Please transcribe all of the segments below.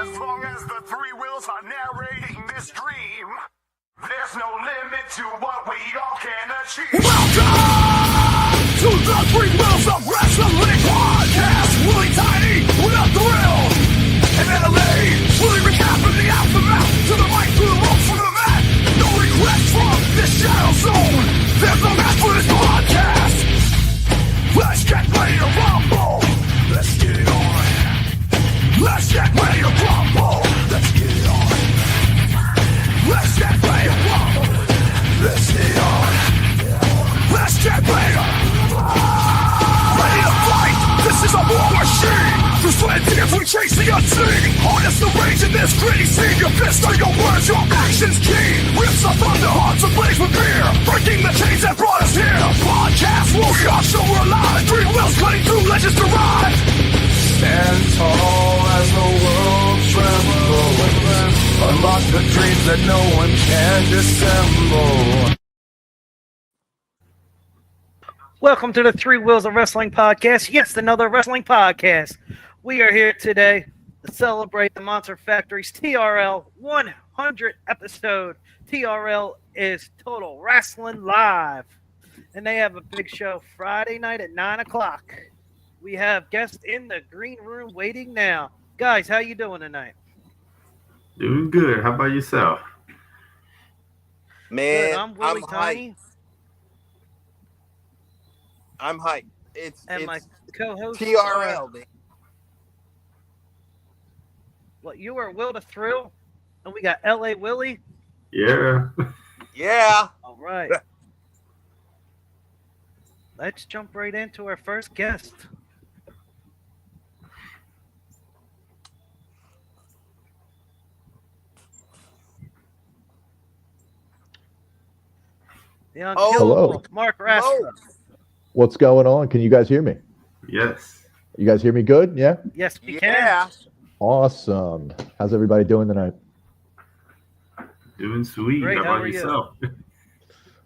As long as the three wheels are narrating this dream, there's no limit to what we all can achieve. Welcome to the Three Wheels of Wrestling podcast. Really tiny, without thrill. And Adelaide, really recapping the aftermath. To the mic, through the ropes, from the mat. No regrets from this shadow zone. There's no match for this podcast. Let's get ready to rumble. Let's get it on. Let's get ready to rumble. Let's get it on. Let's get ready to rumble. Let's get it on. Let's get ready to fight. This is a war machine. Through sweat and tears we chase the unseen. Harness the rage in this gritty scene. Your fists are your words, your actions keen. Rips up from the hearts ablaze with fear. Breaking the chains that brought us here. Podcast warrior, show we're alive. Three wheels cutting through legends to ride. Stand tall as the world trembles. Unlock the dreams that no one can dissemble. Welcome to the Three Wheels of Wrestling podcast. Yes, another wrestling podcast. We are here today to celebrate the Monster Factory's TRL 100 episode. TRL is Total Rassling Live. And they have a big show Friday night at 9 o'clock. We have guests in the green room waiting now. Guys, how you doing tonight? Doing good. How about yourself? Man, Good. I'm Willie Tiny. hyped. I'm hyped. It's My co-host TRL, man. What, you are Will the Thrill, and we got LA Willie. Yeah. Yeah. All right. Let's jump right into our first guest. The unkillable Mark Rastra. What's going on? Can you guys hear me? Yes. You guys hear me good? Yeah? Yes, we Yeah. can. Awesome. How's everybody doing tonight? Doing sweet. Great. How How about are you? yourself?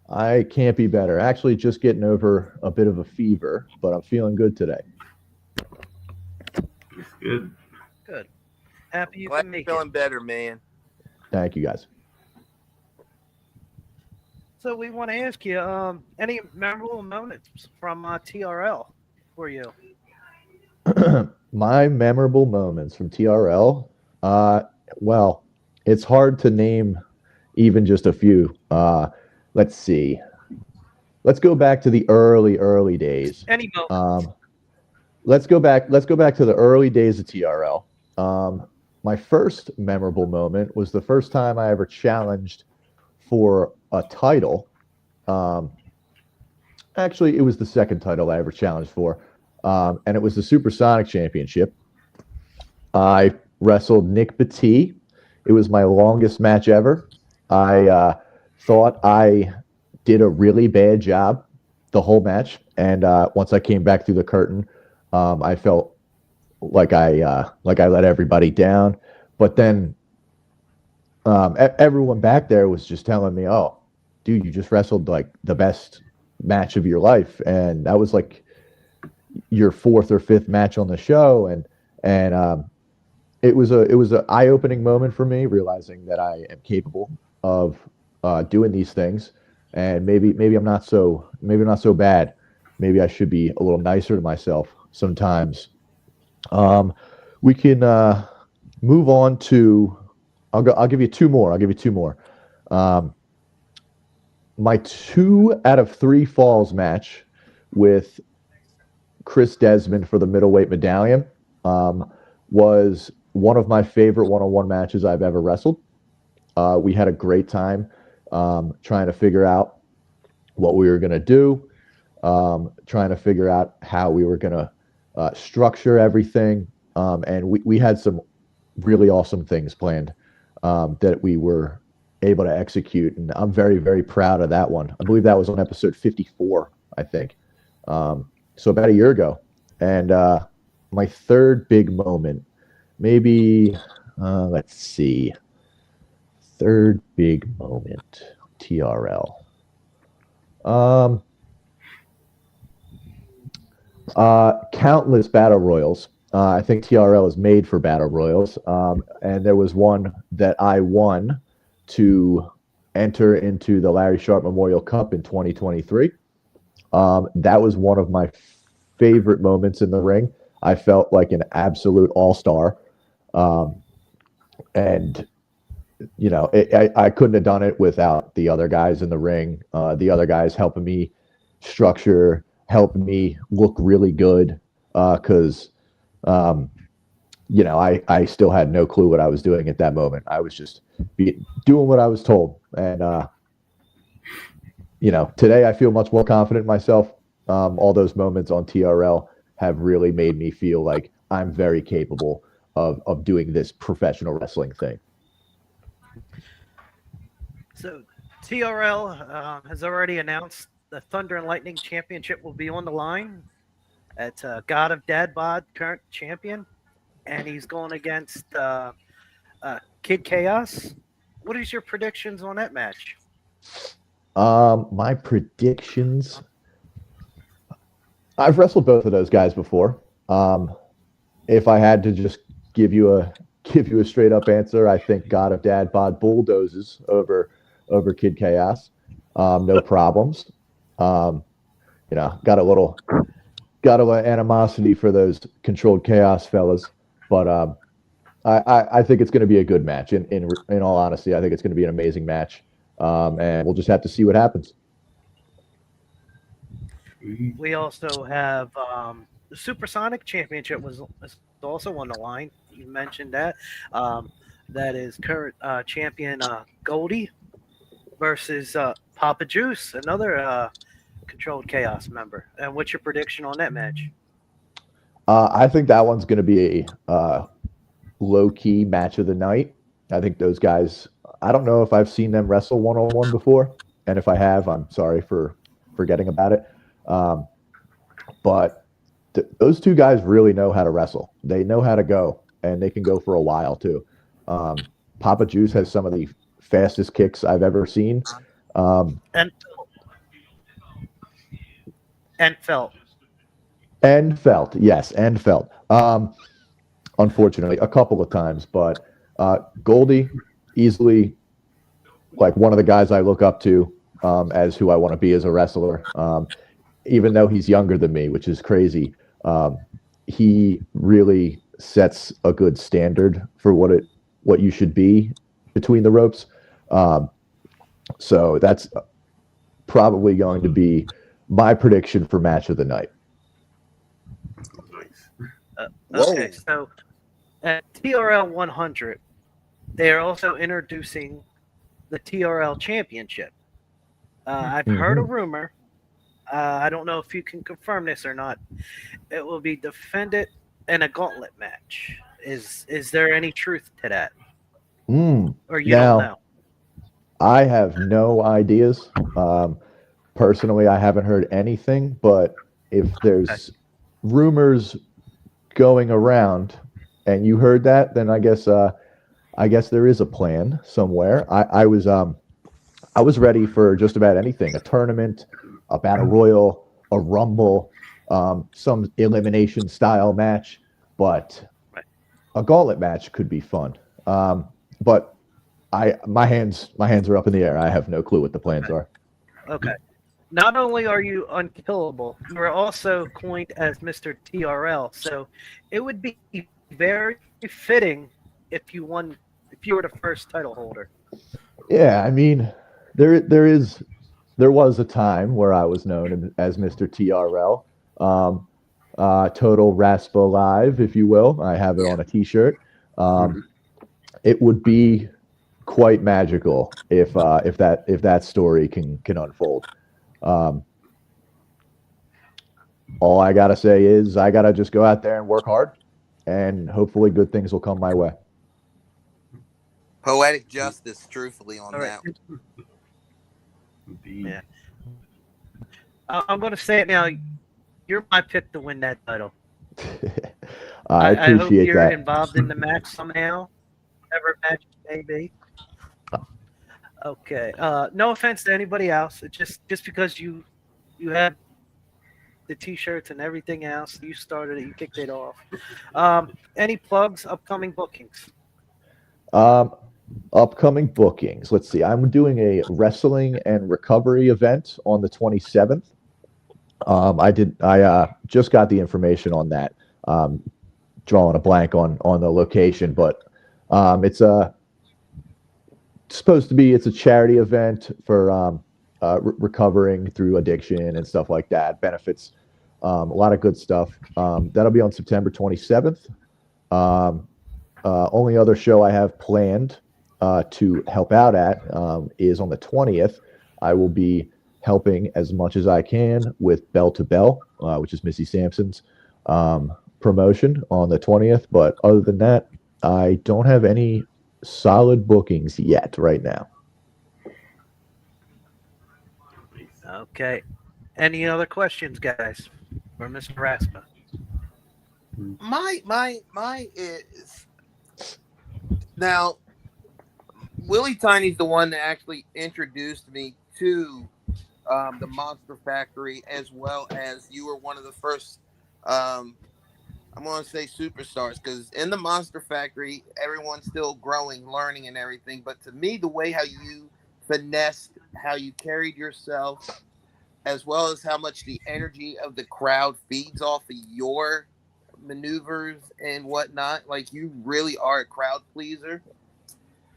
I can't be better. Actually, just getting over a bit of a fever, but I'm feeling good today. It's good. Good. Happy you Glad can you're make feeling it. better, man. Thank you, guys. So we want to ask you, any memorable moments from TRL for you? My memorable moments from TRL, well, it's hard to name even just a few. Let's see. Let's go back to the early days. Any moment. Let's go back to the early days of TRL. My first memorable moment was the first time I ever challenged for a title. Actually, it was the second title I ever challenged for, and it was the Supersonic Championship. I wrestled Nick Batty. It was my longest match ever. I thought I did a really bad job the whole match, and once I came back through the curtain, I felt like I let everybody down. But then everyone back there was just telling me, "Oh, dude, you just wrestled like the best match of your life," and that was like your fourth or fifth match on the show, and it was an eye-opening moment for me, realizing that I am capable of doing these things, and maybe I'm not so bad. Maybe I should be a little nicer to myself sometimes. We can move on to. I'll give you two more. My 2 out of 3 falls match with Chris Desmond for the middleweight medallion was one of my favorite one-on-one matches I've ever wrestled. We had a great time trying to figure out what we were going to do, trying to figure out how we were going to structure everything, and we had some really awesome things planned that we were able to execute, and I'm very, very proud of that one. I believe that was on episode 54, I think. So about a year ago. And my third big moment, maybe, let's see, third big moment, TRL. Countless battle royals. I think TRL is made for battle royals, and there was one that I won to enter into the Larry Sharp Memorial Cup in 2023. That was one of my favorite moments in the ring. I felt like an absolute all-star, and I couldn't have done it without the other guys in the ring. The other guys helping me structure, helping me look really good, because I still had no clue what I was doing at that moment. I was just doing what I was told. And, today I feel much more confident in myself. All those moments on TRL have really made me feel like I'm very capable of doing this professional wrestling thing. So TRL has already announced the Thunder and Lightning Championship will be on the line. It's God of Dad Bod, current champion, and he's going against Kid Chaos. What is your predictions on that match? My predictions. I've wrestled both of those guys before. If I had to just give you a straight up answer, I think God of Dad Bod bulldozes over Kid Chaos. No problems. Got a little animosity for those controlled chaos fellas, but I think it's going to be a good match. In all honesty, I think it's going to be an amazing match, and we'll just have to see what happens. We also have the Supersonic Championship is also on the line. You mentioned that. That is current champion Goldie versus Papa Juice, another controlled chaos member. And what's your prediction on that match? I think that one's going to be a low-key match of the night. I think those guys, I don't know if I've seen them wrestle one-on-one before, and if I have, I'm sorry for forgetting about it. But those two guys really know how to wrestle. They know how to go, and they can go for a while too. Papa Juice has some of the fastest kicks I've ever seen. And felt. Yes, and felt. Unfortunately, a couple of times, but Goldie, easily like one of the guys I look up to as who I want to be as a wrestler. Even though he's younger than me, which is crazy, he really sets a good standard for what you should be between the ropes. So that's probably going to be my prediction for match of the night. Okay, so at TRL 100, they are also introducing the TRL Championship. I've heard a rumor. I don't know if you can confirm this or not. It will be defended in a gauntlet match. Is there any truth to that? Or you don't know? I have no ideas. Personally, I haven't heard anything, but if there's rumors going around and you heard that, then I guess there is a plan somewhere. I was ready for just about anything, a tournament, a battle royal, a rumble, some elimination style match, but a gauntlet match could be fun. But my hands are up in the air. I have no clue what the plans are. Okay. Not only are you unkillable, you are also coined as Mr. TRL. So it would be very fitting if you were the first title holder. Yeah, I mean, there was a time where I was known as Mr. TRL, Total Rassling Live, if you will. I have it on a T-shirt. It would be quite magical if that story can unfold. All I gotta say is I gotta just go out there and work hard, and hopefully good things will come my way. Poetic justice, truthfully, on that. Yeah. I'm going to say it now. You're my pick to win that title. I appreciate I hope you're that. involved in the match somehow, whatever match it may be. Okay. No offense to anybody else. It's just because you have the T-shirts and everything else. You started it. You kicked it off. Any plugs? Upcoming bookings? Upcoming bookings. Let's see. I'm doing a wrestling and recovery event on the 27th. I just got the information on that. Drawing a blank on the location, but it's supposed to be. It's a charity event for recovering through addiction and stuff like that. Benefits a lot of good stuff. That'll be on September 27th. Only other show I have planned to help out at is on the 20th. I will be helping as much as I can with Bell to Bell, which is Missy Sampson's promotion on the 20th. But other than that, I don't have any solid bookings yet right now. Okay. Any other questions, guys, for Mr. Raspa? My is now Willie Tiny's the one that actually introduced me to the Monster Factory, as well as you were one of the first I'm going to say superstars, because in the Monster Factory everyone's still growing, learning and everything, but to me the way how you finessed, how you carried yourself, as well as how much the energy of the crowd feeds off of your maneuvers and whatnot, like you really are a crowd pleaser.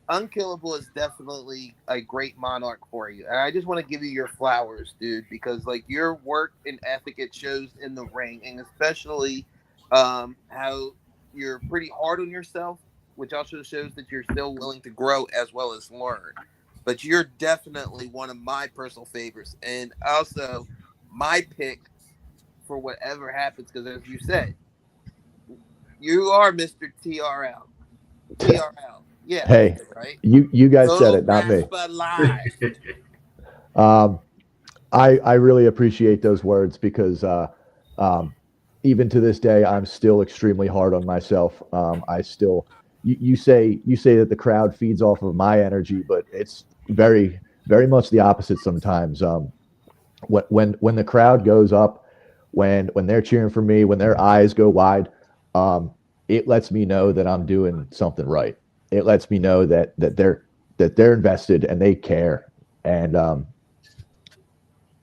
Unkillable is definitely a great monarch for you, and I just want to give you your flowers, dude, because like your work and ethic, it shows in the ring, and especially how you're pretty hard on yourself, which also shows that you're still willing to grow as well as learn. But you're definitely one of my personal favorites, and also my pick for whatever happens, because as you said, you are Mr. TRL. TRL. Yeah. Hey, right? you guys Total said it, not me. Raspa Live. I really appreciate those words because even to this day, I'm still extremely hard on myself. I still, you say that the crowd feeds off of my energy, but it's very, very much the opposite sometimes. When the crowd goes up, when they're cheering for me, when their eyes go wide, it lets me know that I'm doing something right. It lets me know that they're invested and they care, and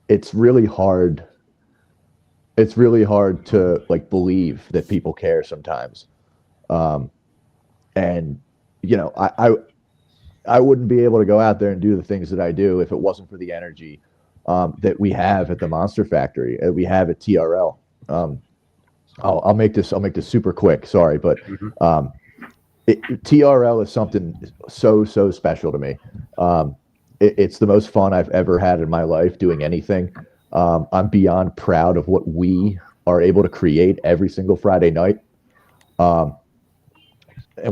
it's really hard. It's really hard to like believe that people care sometimes, and you know I wouldn't be able to go out there and do the things that I do if it wasn't for the energy that we have at the Monster Factory, we have at TRL. I'll make this super quick. Sorry, but TRL is something so special to me. It's the most fun I've ever had in my life doing anything. I'm beyond proud of what we are able to create every single Friday night. And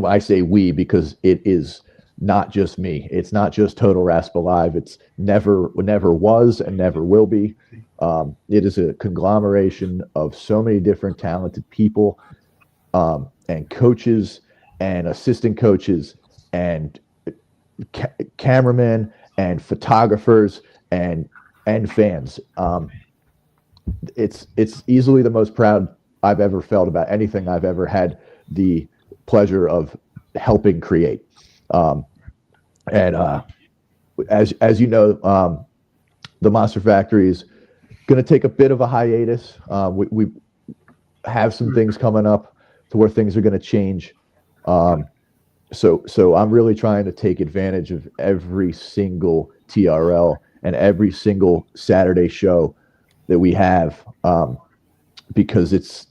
when I say we, because it is not just me. It's not just Total Raspa Live. It's never was and never will be. It is a conglomeration of so many different talented people, and coaches and assistant coaches and cameramen and photographers and fans. It's easily the most proud I've ever felt about anything I've ever had the pleasure of helping create. As you know, the Monster Factory is going to take a bit of a hiatus. We have some things coming up to where things are going to change. So I'm really trying to take advantage of every single TRL and every single Saturday show that we have, because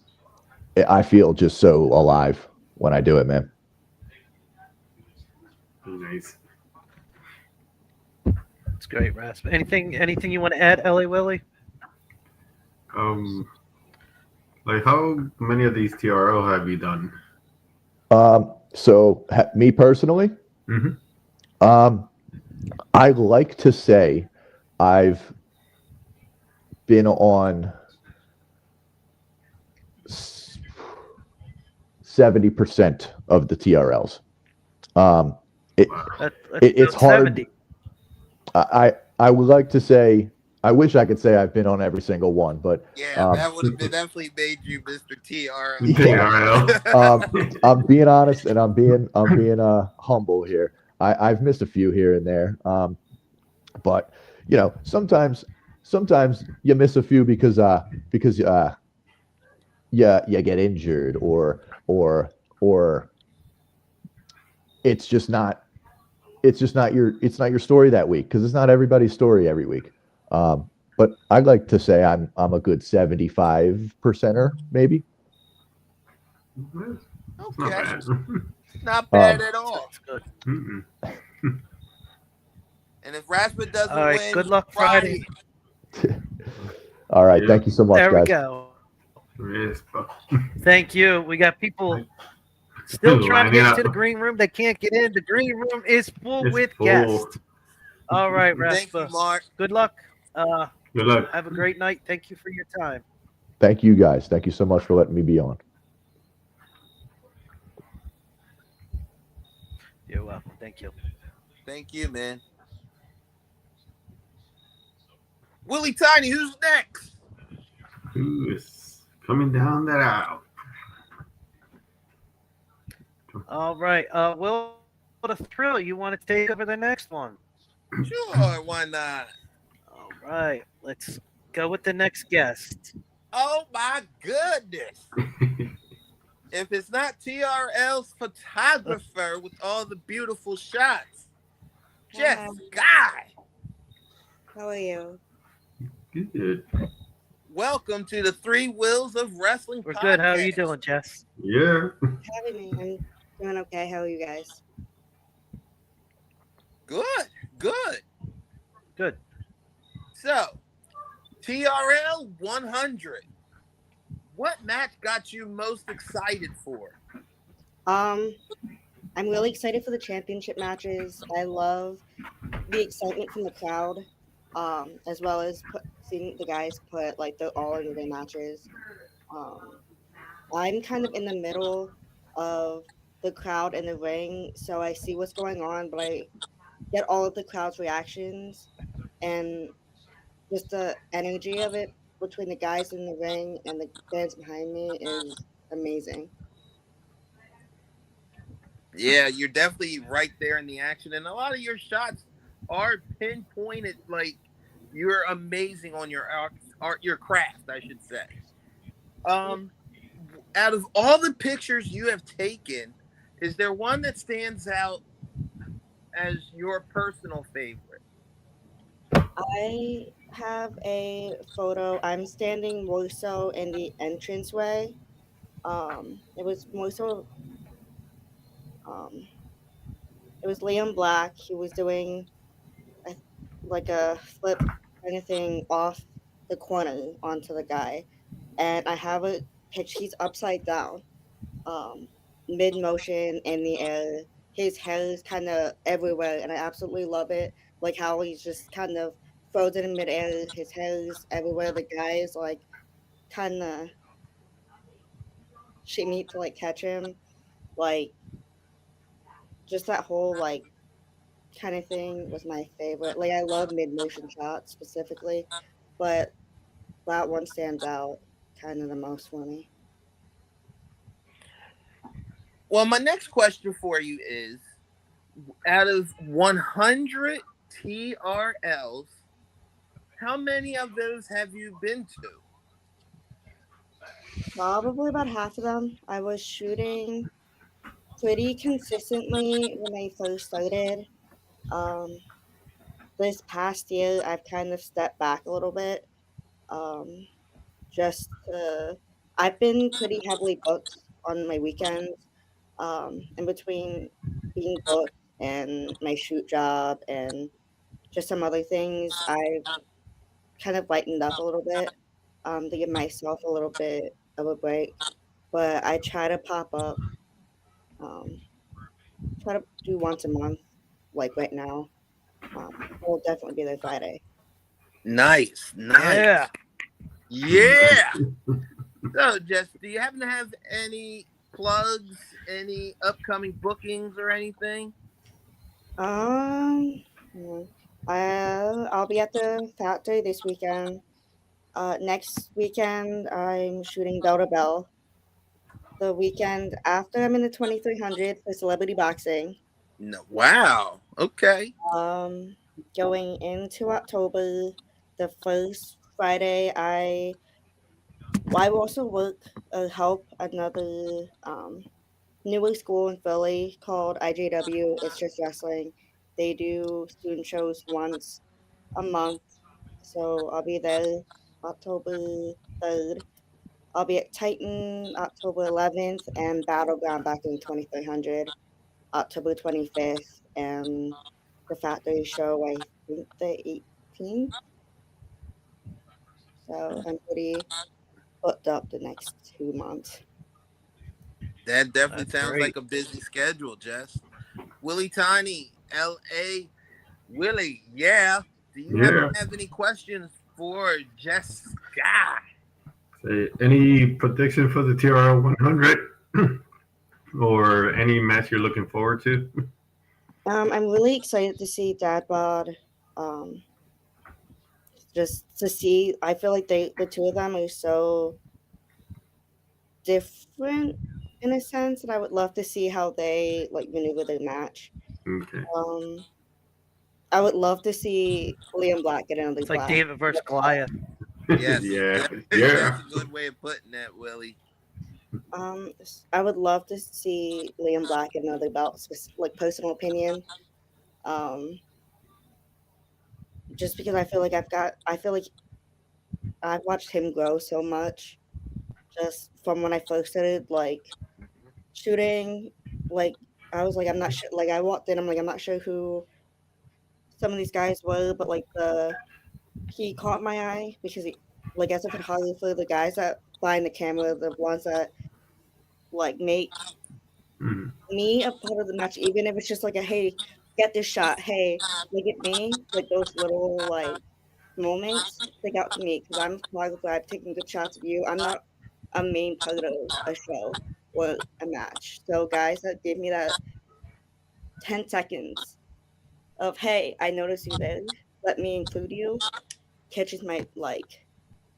I feel just so alive when I do it, man. Nice. It's great, Rasp. Anything you want to add, Ellie Willie? Like how many of these TRL have you done? So me personally, I like to say I've been on 70% of the TRLs. It's hard. 70. I would like to say I wish I could say I've been on every single one, but Yeah, that would have definitely made you Mr. TRL. TRL. I'm being honest and I'm being humble here. I've missed a few here and there, but sometimes you miss a few because you get injured or it's just not your story that week because it's not everybody's story every week. But I'd like to say I'm a good 75%er maybe. It's not bad. Not bad at all. That's good. Mm-mm. And if Rasmus doesn't All right, win, good luck Friday. All right, Yeah. thank you so much, There we guys. go. Yes, but Thank you. We got people still trying to get Lining into the up. green room. They can't get in. The green room is full It's with full. guests. All right, Thank you, Raspa. Mark. Good luck. Good luck. Have a great night. Thank you for your time. Thank you, guys. Thank you so much for letting me be on. You're welcome. Thank you. Thank you, man. Willie Tiny, who's next? Who is coming down that aisle? All right. Will the Thrill, you want to take over the next one? Sure, why not? All right. Let's go with the next guest. Oh my goodness. If it's not TRL's photographer with all the beautiful shots, Jeff Guy. How are you? Good. Welcome to the Three Wheels of Wrestling We're podcast. good. How are you doing, Jess? Yeah. Having me. I'm doing okay. How are you guys? Good, good. Good. So, TRL 100. What match got you most excited for? I'm really excited for the championship matches. I love the excitement from the crowd, as well as seeing the guys put like the all into their matches. I'm kind of in the middle of the crowd and the ring, so I see what's going on, but I get all of the crowd's reactions and just the energy of it between the guys in the ring and the fans behind me is amazing. Yeah, you're definitely right there in the action, and a lot of your shots are pinpointed. Like you're amazing on your art, your craft, I should say. Out of all the pictures you have taken, is there one that stands out as your personal favorite? I have a photo. I'm standing more so in the entranceway. It was more so. Um, it was Liam Black. He was doing like a flip kind of thing off the corner onto the guy, and I have a picture. He's upside down, um, mid motion in the air. His hair is kind of everywhere, and I absolutely love it. Like how he's just kind of frozen in midair. His hair is everywhere. The guy is like kind of she need to like catch him, like just that whole like kind of thing was my favorite. Like I love mid motion shots specifically, but that one stands out kind of the most for me. Well, my next question for you is, out of 100 TRLs, how many of those have you been to? Probably about half of them. I was shooting pretty consistently when I first started. Um, this past year, I've kind of stepped back a little bit. Um, just I've been pretty heavily booked on my weekends. In between being booked and my shoot job and just some other things, I've kind of lightened up a little bit to give myself a little bit of a break. But I try to pop up, um, try to do once a month, like right now. I'll definitely be there Friday. Nice. Yeah. Yeah. So, Jess, do you happen to have any plugs, any upcoming bookings or anything? Um, I'll be at the factory this weekend. Next weekend, I'm shooting bell to bell. The weekend after, I'm in the 2300 for celebrity boxing. No, wow. Okay. Um, Going into October, the first Friday, I will also work help another newer school in Philly called IJW. It's just wrestling. They do student shows once a month, so I'll be there October 3rd. I'll be at Titan October 11th and Battleground back in 2300 October 25th, and the factory show, I think the 18th. So I'm pretty booked up the next 2 months. That definitely That's sounds great. like a busy schedule, Jess. Willie Tiny, LA. Willie, yeah. Do you happen Yeah. to have any questions for Jessica? Say, any prediction for the TRL 100 or any match you're looking forward to? I'm really excited to see Dad Bod. Um, just to see, I feel like the two of them are so different in a sense, and I would love to see how they like maneuver their match. Okay. Um, I would love to see Liam Black get another It's like black. David versus Goliath. Yes. Yeah. That's Yeah. a good way of putting that, Willie. I would love to see Liam Black get another belt. Like personal opinion. Um, just because I feel like I've watched him grow so much, just from when I first started like shooting. Like I was like, I'm not sure. Like I walked in, I'm like, I'm not sure who some of these guys were, but like he caught my eye because like as a photographer, the guys that find the camera, the ones that like make Mhm. me a part of the match, even if it's just like a hey, get this shot, hey, look at me, like those little like moments stick out to me because I'm a photographer. I've taken good shots of you. I'm not a main part of a show or a match. So guys that give me that 10 seconds of hey, I noticed you there. Let me include you. Catches my like,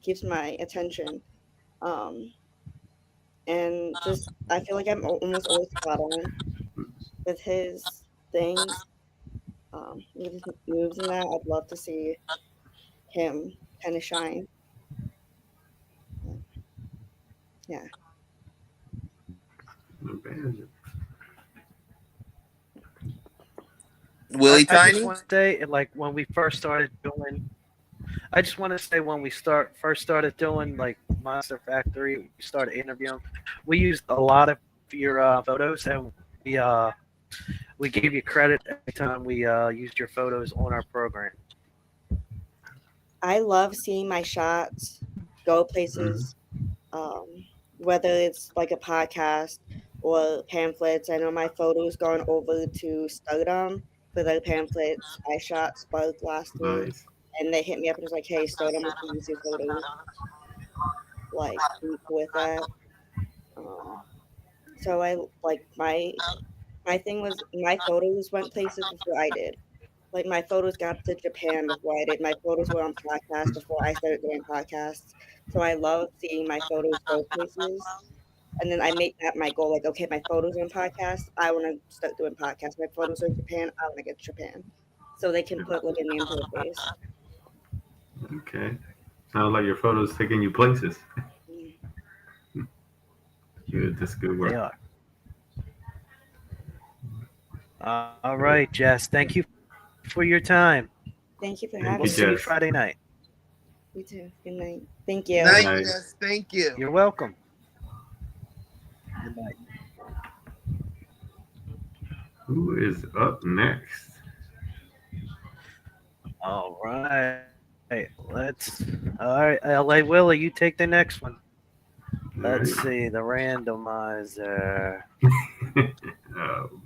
keeps my attention. Um, and just I feel like I'm almost always spot on with his things. With his moves and that. I'd love to see him kind of shine. But, yeah. Not bad. Willie I just Tiny? want to say, like when we first started doing, I just want to say when we first started doing like Monster Factory, we started interviewing. We used a lot of your photos, and we gave you credit every time we used your photos on our program. I love seeing my shots go Mhm. places, um, whether it's like a podcast or pamphlets. I know my photos gone over to Stardom for their pamphlets. I shot Spark last year, Nice. and they hit me up and was like, "Hey, Stardom wants to use your photos. Like, can you cool with that?" Um, so I like my thing was my photos went places before I did. Like my photos got to Japan before I did. My photos were on podcasts before I started doing podcasts. So I love seeing my photos go places. And then I make that my goal. Like, okay, my photos are on podcasts. I want to start doing podcasts. My photos are in Japan. I want to get to Japan. So they can put like a name to a face. Okay. Sounds like your photos taking you places. Mm. Good. That's good They work. are. All right, Jess. Thank you for your time. Thank you for Thank We'll you, having see me. you Jess. Friday night. You too. Good night. Thank Good you. Good night, night. Jess. Thank you. You're welcome. Good night. Who is up next? All right. Let's. All right, LA Willie, you take the next one. All Let's right. see the randomizer. Oh,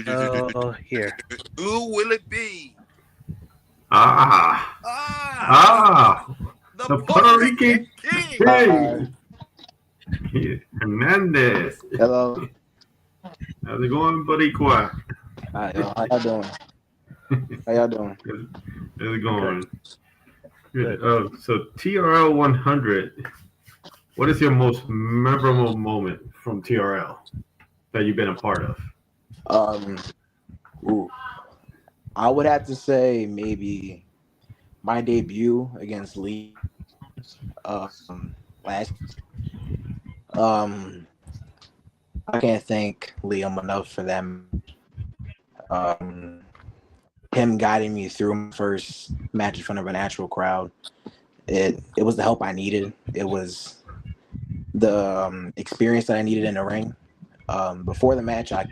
Oh, here. Who will it be? ah, Ah, ah, the the Puerto Puerto Rican Rican King. King. Hernandez. Hello. How's it going, buddy? Qua? Hi, yo. How y'all doing? How y'all doing? How's it going? Good. So TRL 100. What is your most memorable moment from TRL that you've been a part of? Um, ooh, I would have to say maybe my debut against Lee. Last. Um, I can't thank Liam enough for them. Um, him guiding me through my first match in front of a natural crowd. It was the help I needed. It was the experience that I needed in the ring. Before the match, I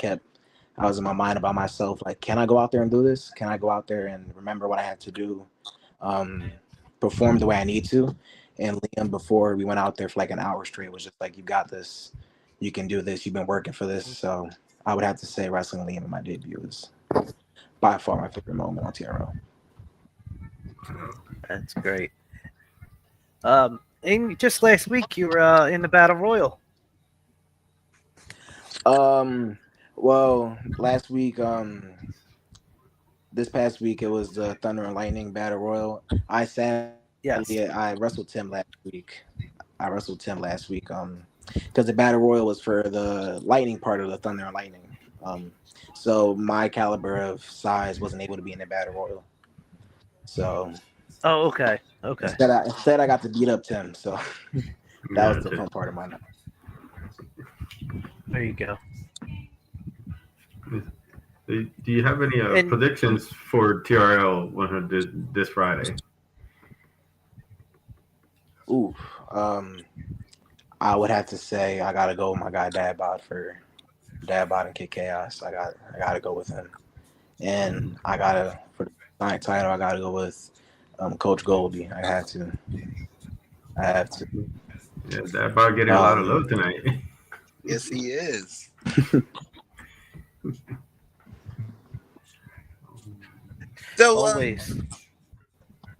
was in my mind about myself, like, can I go out there and do this? Can I go out there and remember what I have to do? Perform the way I need to. And Liam, before we went out there for like an hour straight, was just like, you got this. You can do this. You've been working for this. So I would have to say wrestling Liam in my debut is by far my favorite moment on TRL. That's great. And just last week you were in the Battle Royal. Well, last week, this past week, it was the Thunder and Lightning Battle Royal. I wrestled Tim last week. Because the Battle Royal was for the Lightning part of the Thunder and Lightning. So my caliber of size wasn't able to be in the Battle Royal. So. Oh, okay. Instead, I got to beat up Tim. So that was the fun part of my night. There you go. Do you have any predictions for TRL 100 this Friday? Ooh, I would have to say I gotta go with my guy Dadbot and Kick Chaos. I gotta go with him, and for the title I gotta go with Coach Goldie. I have to. Yeah, Dadbot getting a lot of love tonight. Yes, he is. So always.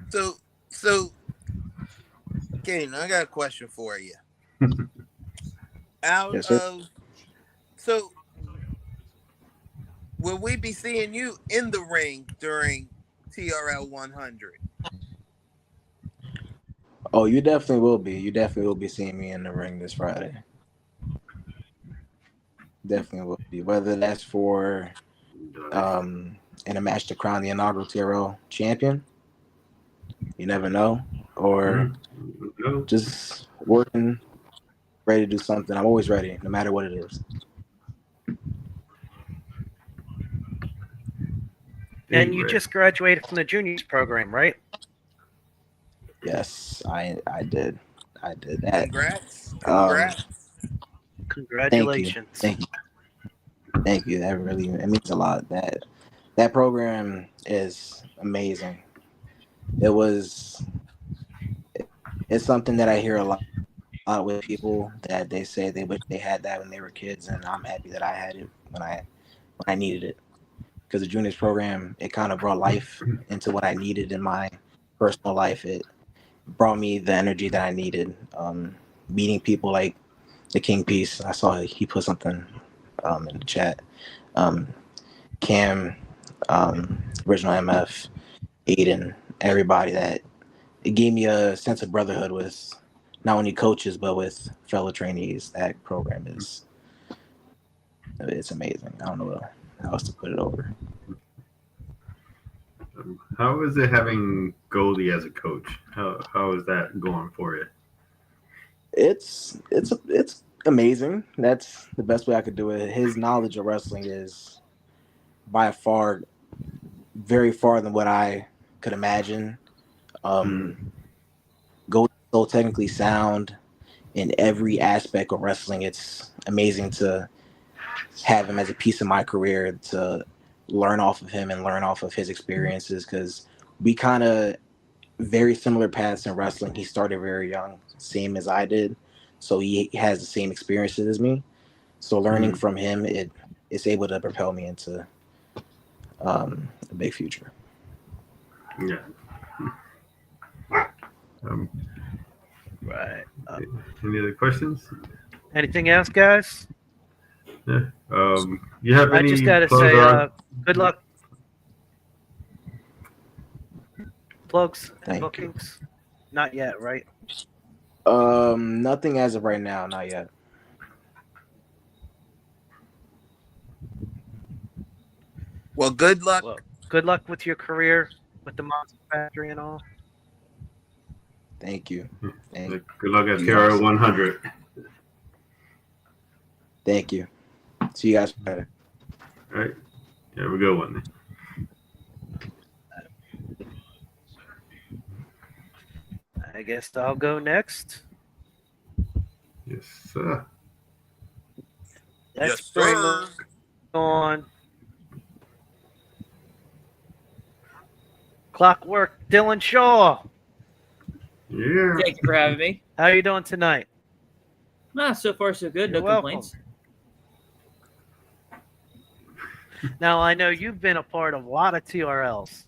So, Kane, I got a question for you. Yes, sir. So, will we be seeing you in the ring during TRL 100? Oh, you definitely will be. You definitely will be seeing me in the ring this Friday. Definitely will be. Whether that's for in a match to crown the inaugural TRL champion, you never know, or just working, ready to do something. I'm always ready, no matter what it is. And you just graduated from the juniors program, right? Yes, I did. I did that. Congrats. Congratulations. Thank you. That really it means a lot. That program is amazing. It's something that I hear a lot with people that they say they wish they had that when they were kids, and I'm happy that I had it when I needed it. Because the juniors program, it kind of brought life into what I needed in my personal life. It brought me the energy that I needed. Meeting people like the King Piece. I saw he put something in the chat. Cam, Original MF, Aiden, everybody that it gave me a sense of brotherhood with not only coaches but with fellow trainees. That program it's amazing. I don't know how else to put it over. How is it having Goldie as a coach? How is that going for you? It's amazing. That's the best way I could do it. His knowledge of wrestling is by far very far than what I could imagine. Goldie's so technically sound in every aspect of wrestling. It's amazing to have him as a piece of my career, to learn off of him and learn off of his experiences, because we kind of very similar paths in wrestling. He started very young, same as I did, so he has the same experiences as me. So learning from him, it's able to propel me into a big future. Yeah. Right. Any other questions? Anything else, guys? Yeah. You have I any just gotta plugs say, or- good luck. Plugs and Thank you. bookings? Not yet, right? Nothing as of right now, not yet. Well, good luck. Well, good luck with your career with the Monster Factory and all. Thank you. Thank, Good luck at You TRL guys. 100. thank you. See you guys later. All right. Have a good one. I guess I'll go next. Yes, sir. Let's Yes, bring sir. on Clockwork Dylan Shaw. Yeah. Thank you for having me. How you doing tonight? So far so good. You're No welcome. complaints. Now I know you've been a part of a lot of TRLs.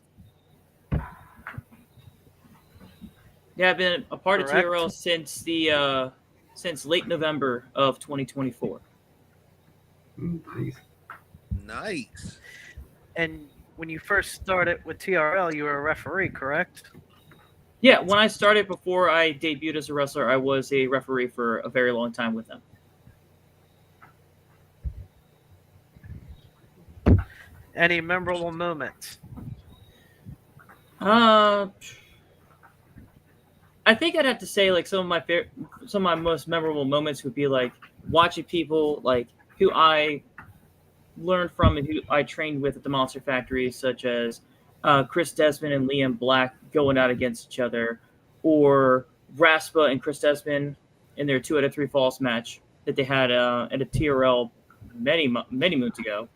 Yeah, I've been a part Correct. of TRL since late November of 2024. Nice. Nice. And when you first started with TRL, you were a referee, correct? Yeah, when I started before I debuted as a wrestler, I was a referee for a very long time with them. Any memorable moments? I think I'd have to say like some of my most memorable moments would be like watching people like who I learned from and who I trained with at the Monster Factory, such as Chris Desmond and Liam Black going out against each other, or Raspa and Chris Desmond in their 2 out of 3 falls match that they had at a TRL many moons ago.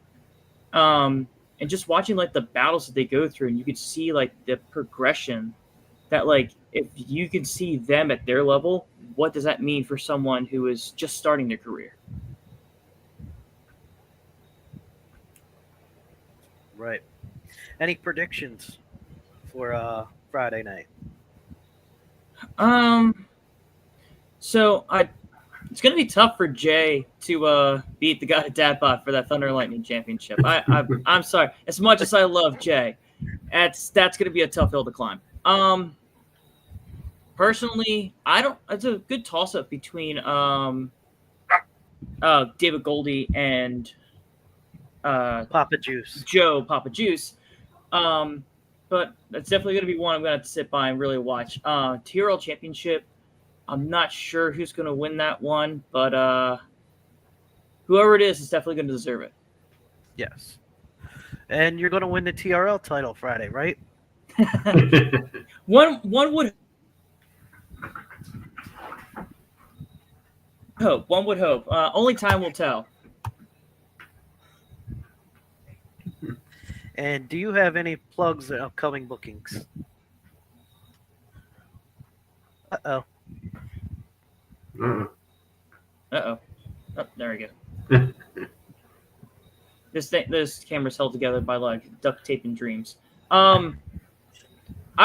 And just watching like the battles that they go through, and you could see like the progression that like if you can see them at their level, what does that mean for someone who is just starting their career? Right. Any predictions for Friday night? So it's gonna be tough for Jay to beat the guy at Dadbot for that Thunder and Lightning Championship. I'm sorry. As much as I love Jay, that's gonna be a tough hill to climb. Personally, I don't. It's a good toss up between David Goldie and Papa Juice. Joe Papa Juice. But that's definitely going to be one I'm going to have to sit by and really watch. TRL Championship, I'm not sure who's going to win that one, but whoever it is definitely going to deserve it. Yes. And you're going to win the TRL title Friday, right? One would hope. One would hope. Only time will tell. And do you have any plugs or upcoming bookings? Uh-oh. Uh-oh. Oh, there we go. This camera's held together by like duct tape and dreams. I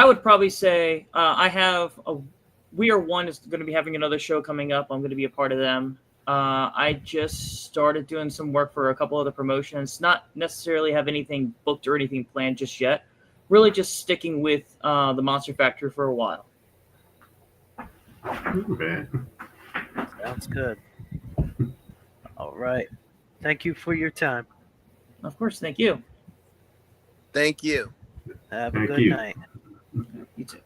would probably say We Are One is going to be having another show coming up. I'm going to be a part of them. I just started doing some work for a couple other promotions. Not necessarily have anything booked or anything planned just yet. Really just sticking with the Monster Factory for a while. Okay. Sounds good. All right. Thank you for your time. Of course, thank you. Thank you. Have a Thank good you. night. You too.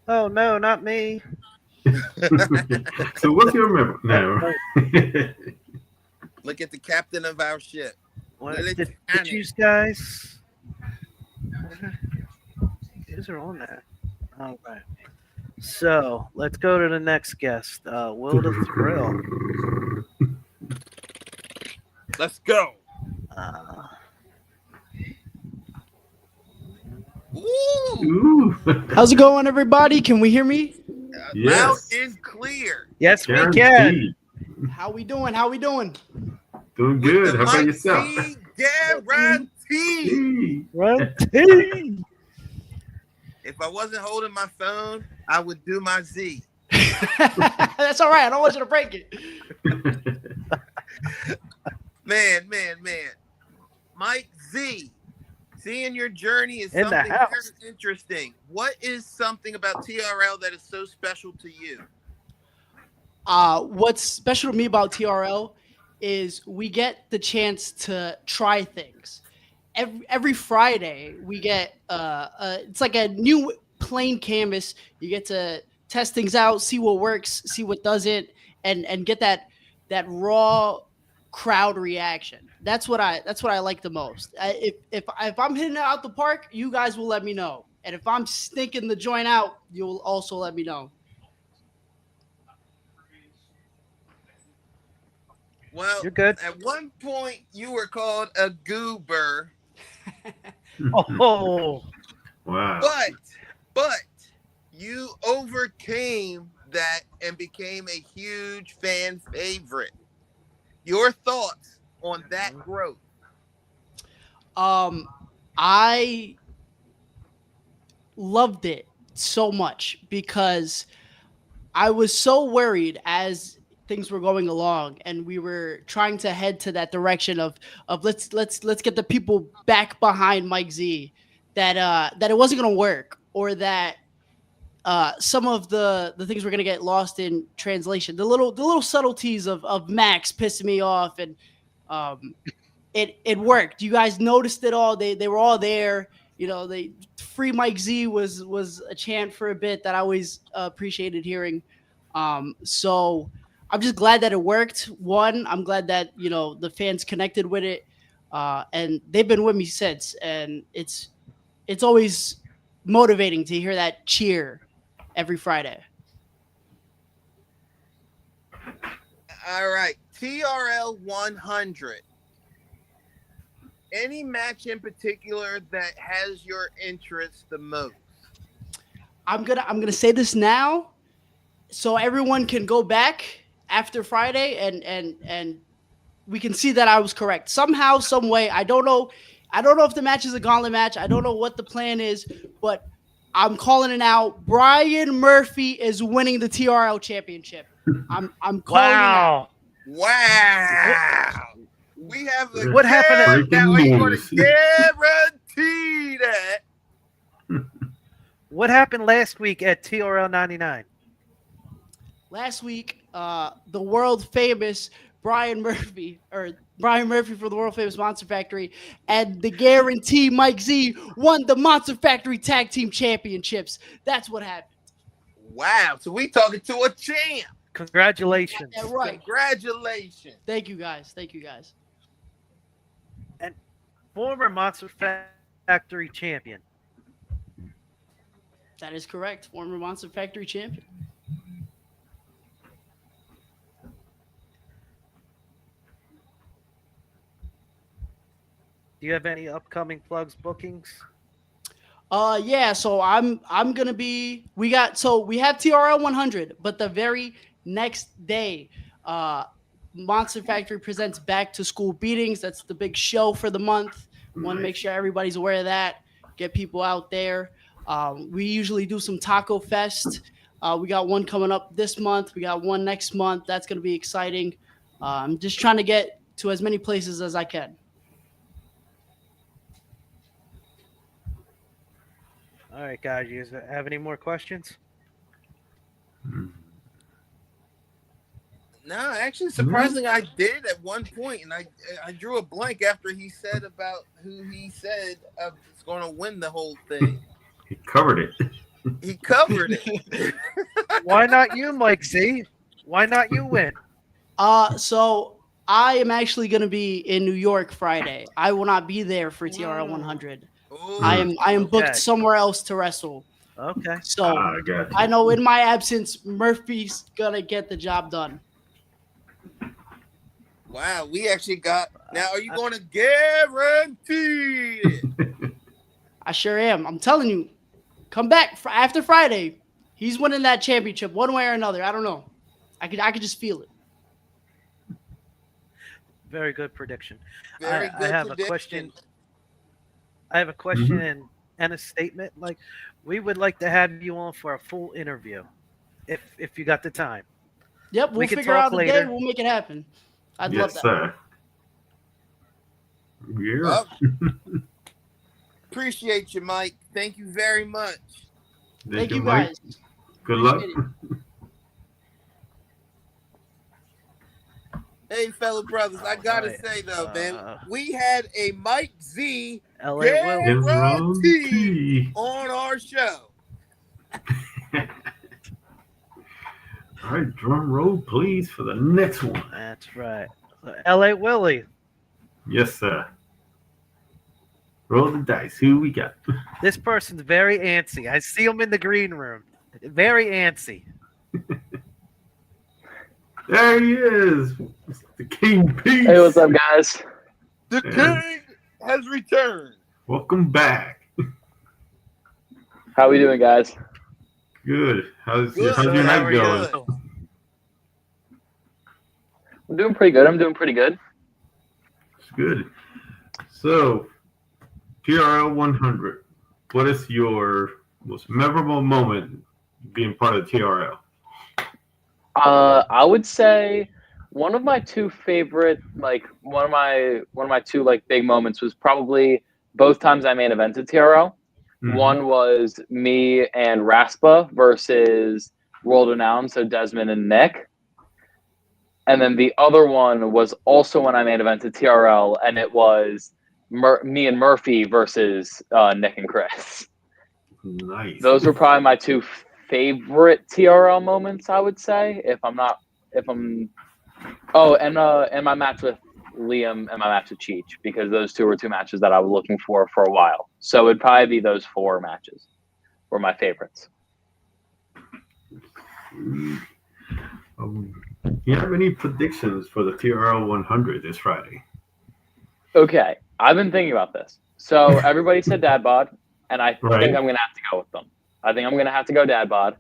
Oh, no, not me. So what's your member now? Look at the captain of our ship. What Well, did it's you guys? These are on there. All right. So let's go to the next guest. Will the Thrill. Let's go. Ooh, Ooh. How's it going, everybody? Can we hear me? loud Yes. and clear. Yes, we can. Guaranteed. How we doing? How we doing? Doing With good. the How about mic yourself? being guaranteed. Hey. Run team. If If I wasn't holding my phone, I would do my Z. That's all right. I don't want you to break it. Man. Mike Z, seeing your journey is In the something house. very interesting. What is something about TRL that is so special to you? What's special to me about TRL is we get the chance to try things. Every Friday we get it's like a new plain canvas. You get to test things out, see what works, see what doesn't, and get that raw crowd reaction. That's what I like the most. If I'm hitting it out the park, you guys will let me know, and if I'm stinking the joint out, you'll also let me know. Well, You're good. at one point you were called a goober, Oh, Wow. but you overcame that and became a huge fan favorite. Your thoughts on that growth? I loved it so much because I was so worried as things were going along and we were trying to head to that direction of let's get the people back behind Mike Z, that it wasn't going to work, or that some of the things were going to get lost in translation. The little subtleties of Max pissing me off, and it worked. You guys noticed it all. They were all there. You know, they free Mike Z was a chant for a bit that I always appreciated hearing. So I'm just glad that it worked. One, I'm glad that, you know, the fans connected with it, and they've been with me since. And it's always motivating to hear that cheer every Friday. All right, TRL 100. Any match in particular that has your interest the most? I'm gonna say this now, so everyone can go back after Friday and we can see that I was correct somehow, some way. I don't know if the match is a gauntlet match. I don't know what the plan is, but I'm calling it out. Brian Murphy is winning the TRL championship. I'm calling it out. Wow. We have the What happened? Now, are you going News. to guarantee that? what happened last week at TRL 99? Last week, the world famous Brian Murphy for the world famous Monster Factory and the Guarantee Mike Z won the Monster Factory Tag Team Championships. That's what happened. Wow. So we talking to a champ. Congratulations. Yeah, right. Congratulations. Thank you guys. And former Monster Factory champion. That is correct. Former Monster Factory champion. Do you have any upcoming plugs, bookings? Yeah, so I'm gonna be we have TRL 100, but the very next day, Monster Factory presents Back to School Beatings. That's the big show for the month. Want to make sure everybody's aware of that. Get people out there. We usually do some Taco Fest. We got one coming up this month. We got one next month. That's gonna be exciting. I'm just trying to get to as many places as I can. All right, guys. You guys have any more questions? No, actually, surprisingly, I did at one point, and I drew a blank after he said about who he said is going to win the whole thing. He covered it. He covered it. Why not you, Mike Z? Why not you win? So I am actually going to be in New York Friday. I will not be there for TRL 100. Ooh. I am booked Okay. somewhere else to wrestle. Okay. So I got you. I know in my absence, Murphy's gonna get the job done. Wow, we actually got. Now, are you going to guarantee it? I sure am. I'm telling you, come back after Friday. He's winning that championship one way or another. I don't know. I could just feel it. Very good prediction. Very I good have a prediction. question. I have a question, and and a statement, like we would like to have you on for a full interview, if you got the time. Yep, We we'll can figure talk out a day. later. We'll make it happen. I'd love Yes, that. sir. Yeah. Well, appreciate you, Mike. Thank you very much. Thank you Mike. guys. Good luck. Appreciate Hey, fellow brothers, I gotta Alright, say though, man, we had a Mike Z LA Will. guarantee on our show. All right, drum roll, please, for the next one. That's right. So, LA Willie. Yes, sir. Roll the dice. Who we got? This person's very antsy. I see him in the green room. Very antsy. There he is. The King Peace. Hey, what's up, guys? The king has returned. Welcome back. How we doing, guys? Good. How's Good. your How night are you? going? I'm doing pretty good. It's good. So, TRL 100. What is your most memorable moment being part of TRL? I would say one of my two favorite, one of my two big moments was probably both times I main evented TRL. Mhm. One was me and Raspa versus World Renowned, so Desmond and Nick. And then the other one was also when I main evented TRL, and it was me and Murphy versus Nick and Chris. Nice. Those were probably my two favorite TRL moments, I would say. And my match with Liam and my match with Cheech, because those two were two matches that I was looking for a while. So it'd probably be those four matches were my favorites. Do you have any predictions for the TRL 100 this Friday? Okay, I've been thinking about this. So everybody said dad bod, and I Right. think I'm going to have to go with them. I think I'm going to have to go dad bod.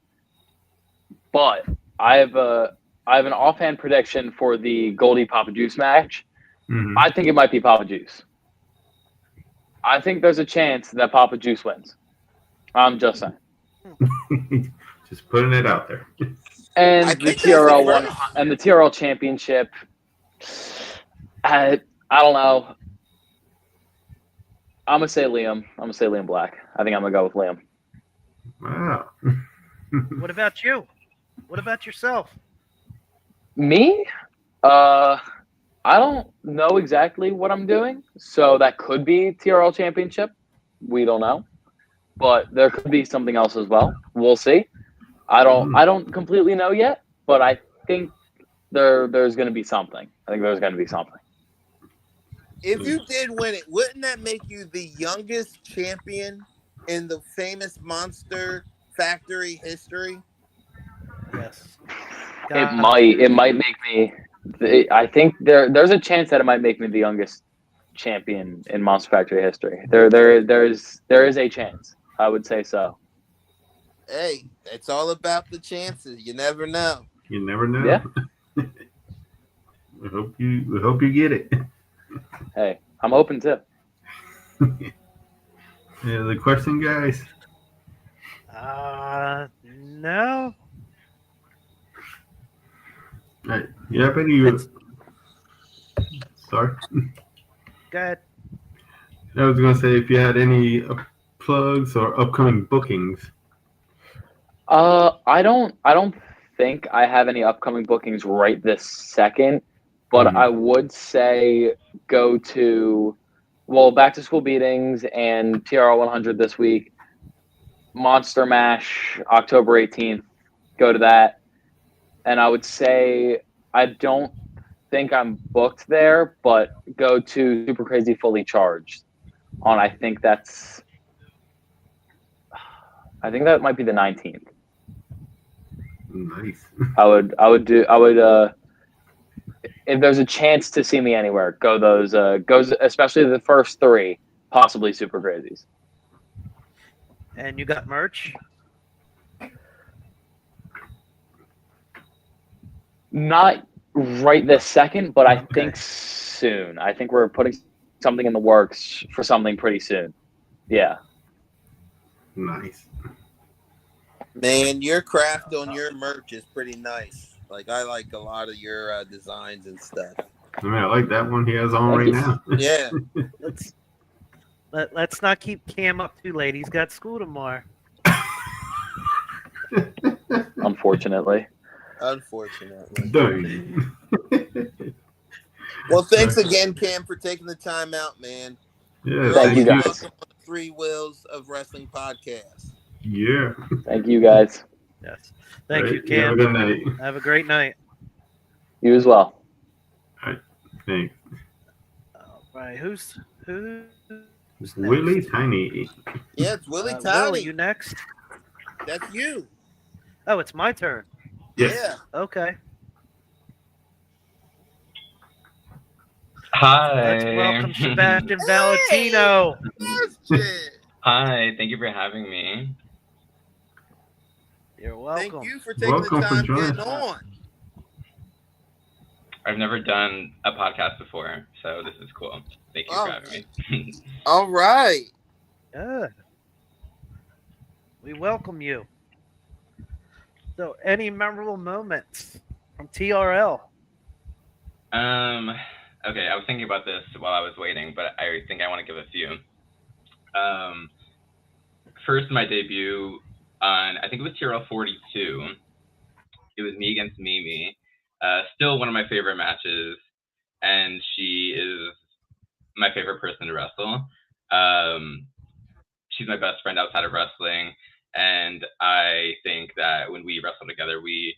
But I have an offhand prediction for the Goldie Papa Juice match. Mhm. I think it might be Papa Juice. I think there's a chance that Papa Juice wins. I'm just saying. Just putting it out there. And I the think that's TRL the one first. and the TRL championship. I don't know. I'm gonna say Liam. I'm gonna say Liam Black. I think I'm gonna go with Liam. Wow. What about you? What about yourself? Me? I don't know exactly what I'm doing, so that could be TRL championship. We don't know, but there could be something else as well. We'll see. I don't completely know yet, but I think there's going to be something. I think there's going to be something. If you did win it, wouldn't that make you the youngest champion in the famous Monster Factory history? Yes. It might make me. I think there's a chance that it might make me the youngest champion in Monster Factory history. There is a chance. I would say so. Hey, it's all about the chances. You never know. You never know. Yeah. We hope you get it. Hey, I'm hoping to. Any other question, guys? No. All right. You have any? Sorry. Go ahead. I was gonna say if you had any plugs or upcoming bookings. I don't think I have any upcoming bookings right this second, but I would say go to back to school beatings and TRL 100 this week. Monster Mash October 18th. Go to that. And I would say I don't think I'm booked there, but go to Super Crazy Fully Charged on I think that might be the 19th. Nice. I would if there's a chance to see me anywhere, go those especially the first three, possibly Super Crazies. And you got merch? Not right this second, but I Okay. think soon. I think we're putting something in the works for something pretty soon. Yeah. Nice. Man, your craft on your merch is pretty nice. Like I like a lot of your designs and stuff. I mean, I like that one he has on Thank right you. now. Yeah. Let's not keep Cam up too late. He's got school tomorrow. Unfortunately. Unfortunately. Dang. Well, thanks again, Cam, for taking the time out, man. Yeah, Thank you, guys. Welcome on the Three Wheels of Wrestling podcast. Yeah. Thank you, guys. Yes. Thank you, Right, have a Cam. good night. Have a great night. You as well. Thanks. All right. Who's next? Willie Tiny. Yeah, it's Willie Will, Tiny. you next? That's you. Oh, it's my turn. Yes. Yeah. Okay. Hi. Let's welcome Sebastian Valentino. Hi, thank you for having me. You're welcome. Thank you for taking the time getting on. I've never done a podcast before, so this is cool. Thank you for having me. All right. Good. We welcome you. So, any memorable moments from TRL? Okay, I was thinking about this while I was waiting, but I think I want to give a few. First, my debut on, I think it was TRL 42. It was me against Mimi. Still one of my favorite matches, and she is my favorite person to wrestle. She's my best friend outside of wrestling, and I think that when we wrestle together, we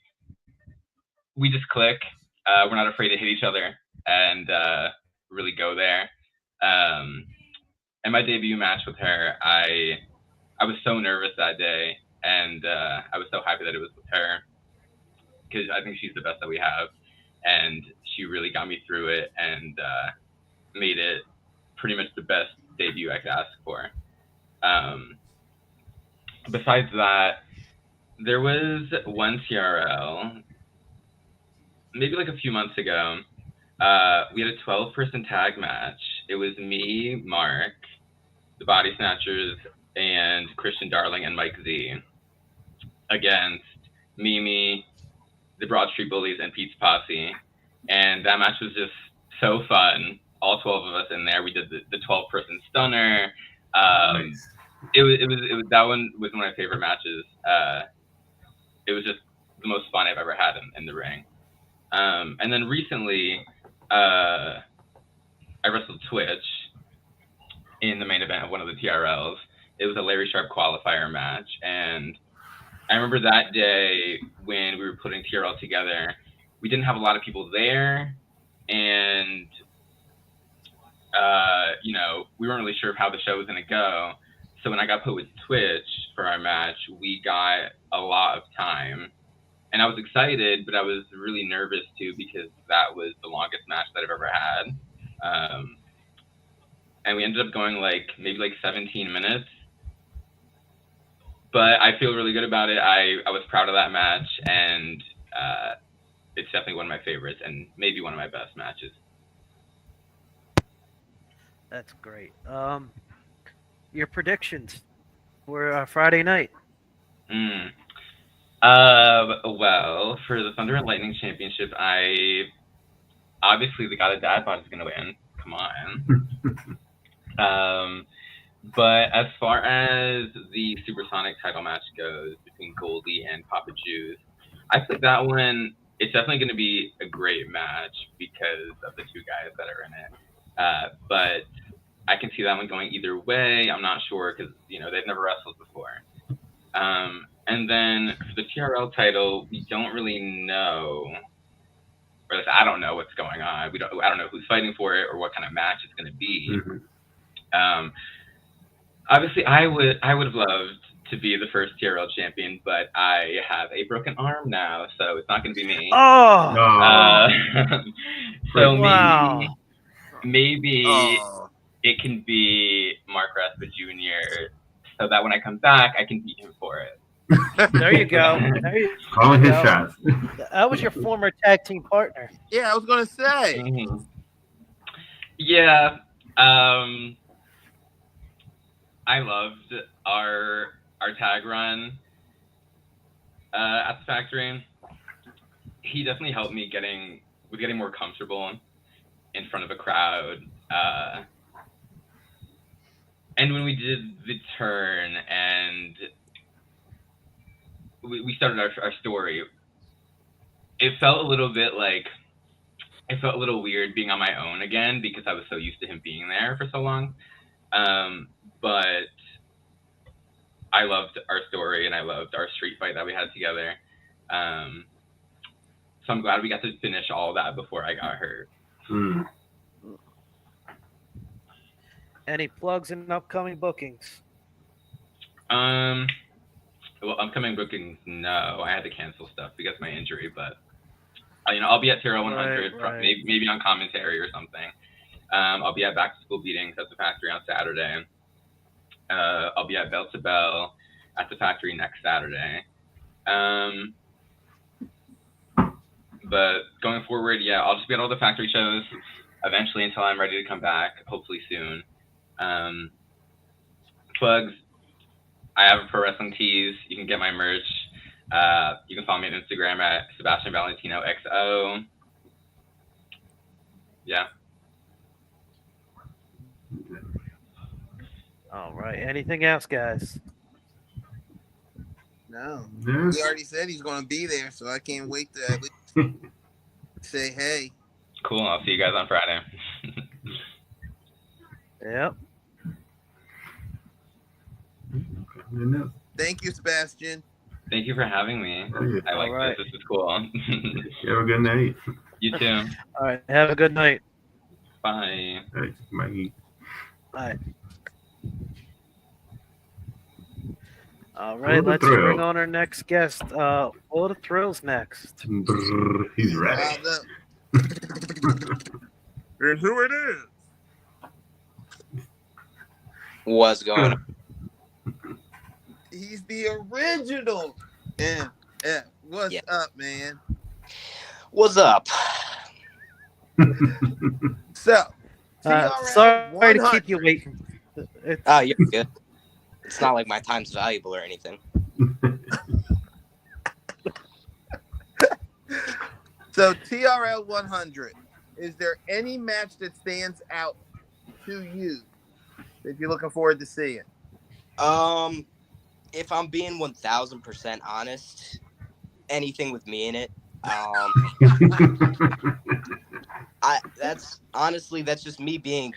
just click. We're not afraid to hit each other and really go there. And my debut match with her, I was so nervous that day, and I was so happy that it was with her, because I think she's the best that we have, and she really got me through it and made it pretty much the best debut I could ask for. Besides that, there was one TRL, maybe like a few months ago. We had a 12-person tag match. It was me, Mark, the Body Snatchers, and Christian Darling and Mike Z against Mimi, the Broad Street Bullies, and Pete's Posse. And that match was just so fun. All 12 of us in there. We did the 12-person stunner. Nice. It was that one was one of my favorite matches. It was just the most fun I've ever had in the ring. And then recently, I wrestled Twitch in the main event of one of the TRLs. It was a Larry Sharp qualifier match, and I remember that day when we were putting TRL together, we didn't have a lot of people there, and we weren't really sure of how the show was going to go. So when I got put with Twitch for our match, we got a lot of time. And I was excited, but I was really nervous too, because that was the longest match that I've ever had. And we ended up going maybe 17 minutes. But I feel really good about it. I was proud of that match, and it's definitely one of my favorites and maybe one of my best matches. That's great. Your predictions for Friday night? Well, for the Thunder and Lightning Championship, obviously the God of Dadbot is going to win. Come on. But as far as the Supersonic title match goes between Goldie and Papa Juice, I think that one, it's definitely going to be a great match because of the two guys that are in it. But I can see that one going either way. I'm not sure because, they've never wrestled before. And then for the TRL title, we don't really know, or I don't know what's going on. I don't know who's fighting for it or what kind of match it's going to be. Mm-hmm. Obviously, I would have loved to be the first TRL champion, but I have a broken arm now, so it's not going to be me. Oh! So wow. maybe it can be Mark Raspa Jr., so that when I come back, I can beat him for it. There you go. Calling his shots. That was your former tag team partner. Yeah, I was going to say. Mm-hmm. Yeah. I loved our our tag run at the factory, he definitely helped me getting more comfortable in front of a crowd. And when we did the turn and we started our story, it felt a little weird being on my own again because I was so used to him being there for so long. But I loved our story and I loved our street fight that we had together. So I'm glad we got to finish all that before I got hurt. Any plugs and upcoming bookings? Well, upcoming bookings, no. I had to cancel stuff because of my injury, but I'll be at TRL 100, Right. maybe on commentary or something. I'll be at Back to School Beatings at the factory on Saturday. I'll be at Bell to Bell at the factory next Saturday. But going forward, yeah, I'll just be at all the factory shows eventually until I'm ready to come back, hopefully soon. Plugs, I have a pro wrestling tees. You can get my merch. You can follow me on Instagram at Sebastian Valentino XO. Yeah. All right. Anything else, guys? No. Yeah. He already said he's going to be there, so I can't wait to at least say hey. Cool. I'll see you guys on Friday. Yep. Thank you, Sebastian. Thank you for having me. I like right. this. This is cool. You have a good night. You too. All right. Have a good night. Bye. All right, bye. Bye. All right. the Let's thrill. bring on our next guest. What the Thrills next? He's ready. And who it is? What's going on? He's the original. Yeah. What's up, man? What's up? So, sorry to keep you waiting. Oh, you're good. It's not like my time's valuable or anything. So, TRL 100. Is there any match that stands out to you that you're looking forward to seeing? If I'm being 1000% honest, anything with me in it. That's just me being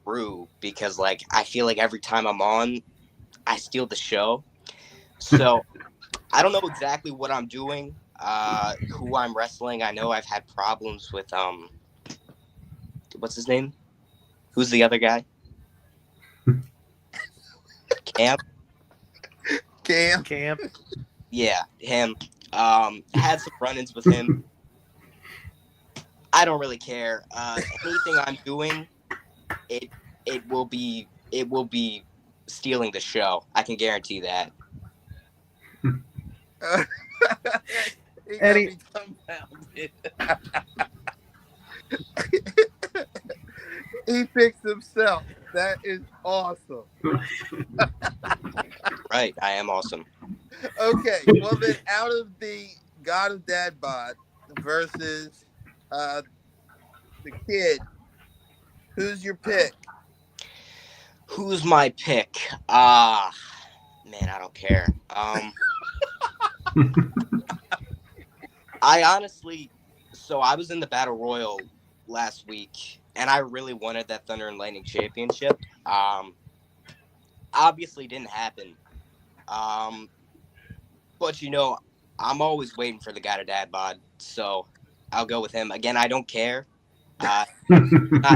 true because I feel like every time I'm on, I steal the show. So I don't know exactly what I'm doing, who I'm wrestling. I know I've had problems with what's his name? Who's the other guy? Cam. Yeah, him. Had some run-ins with him. I don't really care. Anything I'm doing, it will be stealing the show. I can guarantee that. Eddie. He picks himself. That is awesome. Right, I am awesome. Okay, well then, out of the God of Dad Bod versus the kid, who's your pick? Who's my pick? Man, I don't care. I honestly, so I was in the Battle Royal last week, and I really wanted that Thunder and Lightning Championship. Obviously didn't happen. But I'm always waiting for the guy to Dad Bod, so I'll go with him. Again, I don't care. Not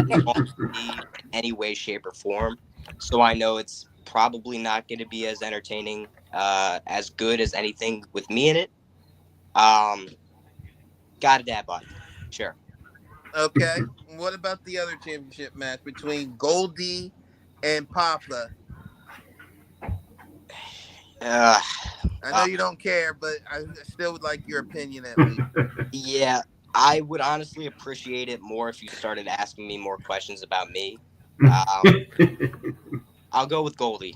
involved in any way, shape, or form. So I know it's probably not going to be as entertaining, as good as anything with me in it. Got a Dad Bod. Sure. Okay. What about the other championship match between Goldie and Papa? I know you don't care, but I still would like your opinion at least. Yeah, I would honestly appreciate it more if you started asking me more questions about me. I'll go with Goldie.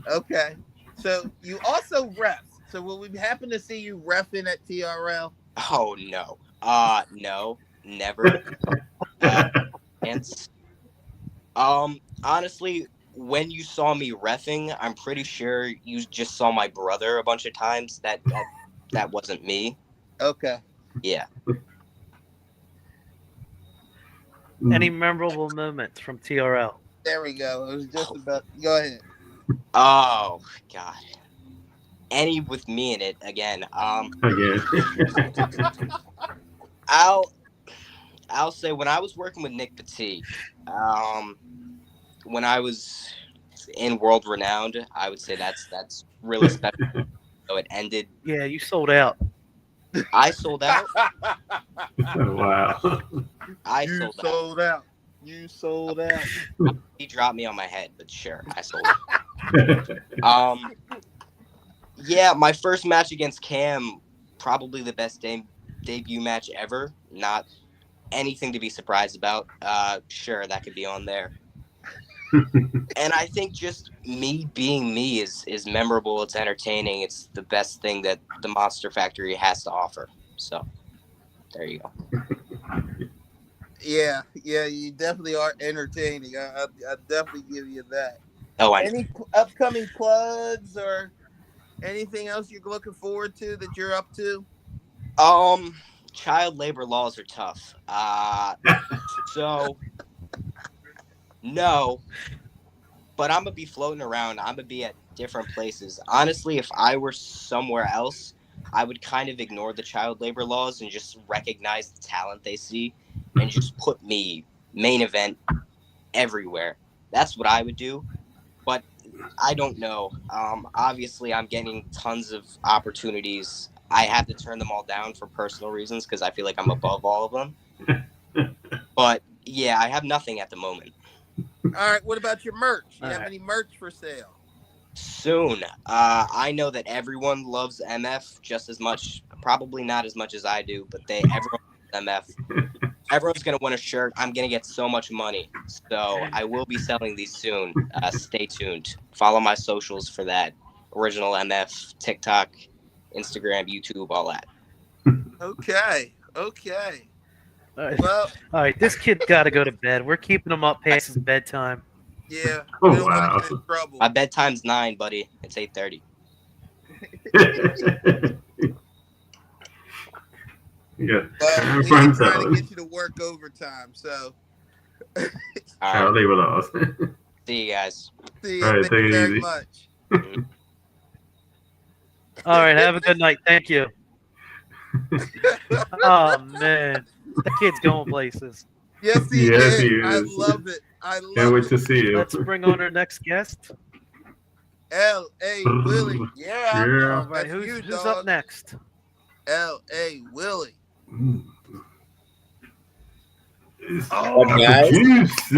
Okay. So you also ref. So will we happen to see you refing at TRL? Oh no. No, never. And honestly, when you saw me reffing, I'm pretty sure you just saw my brother a bunch of times. That wasn't me. Okay. Yeah. Any memorable moments from TRL? There we go. It was just about. Go ahead. Oh God. Any with me in it again. Again. I'll say when I was working with Nick Petit, when I was in World Renowned, I would say that's really special. So it ended. Yeah, you sold out. I sold out. Wow. I You sold out. sold out. You sold out. He dropped me on my head, but sure, I sold out. Yeah, my first match against Cam, probably the best debut match ever. Not anything to be surprised about. Sure, that could be on there. And I think just me being me is memorable. It's entertaining. It's the best thing that the Monster Factory has to offer. So there you go. Yeah, you definitely are entertaining. I definitely give you that. Oh, I know. Any upcoming plugs or anything else you're looking forward to that you're up to? Child labor laws are tough. So no, but I'm gonna be floating around. I'm gonna be at different places. Honestly, if I were somewhere else, I would kind of ignore the child labor laws and just recognize the talent they see and just put me main event everywhere. That's what I would do. But I don't know. Obviously, I'm getting tons of opportunities. I have to turn them all down for personal reasons because I feel like I'm above all of them. But yeah, I have nothing at the moment. All right. What about your merch? You All have right. any merch for sale? Soon. I know that everyone loves MF just as much. Probably not as much as I do, but everyone loves MF. Everyone's gonna want a shirt. I'm gonna get so much money. So I will be selling these soon. Stay tuned. Follow my socials for that. Original MF, TikTok, Instagram, YouTube, all that. Okay. All right. Well, All right, this kid's got to go to bed. We're keeping him up past his bedtime. yeah. Oh, We don't want wow. to get in trouble. My bedtime's 9, buddy. It's 8:30. Yeah. Well, we For ain't trying to himself. get you to work overtime. So, All Child right. labor laws. See you guys. see you. All right, Thank take you it very easy. much. All right, have a good night. Thank you. Oh man, the kid's going places. Yes, he Yes, is. he I is. love it. I Can't love wait it. to see you. Let's bring on our next guest. L.A. Willie. Yeah. Yeah. All right, That's who's you, who's dog. up next? L.A. Willie. Oh, guys? juice.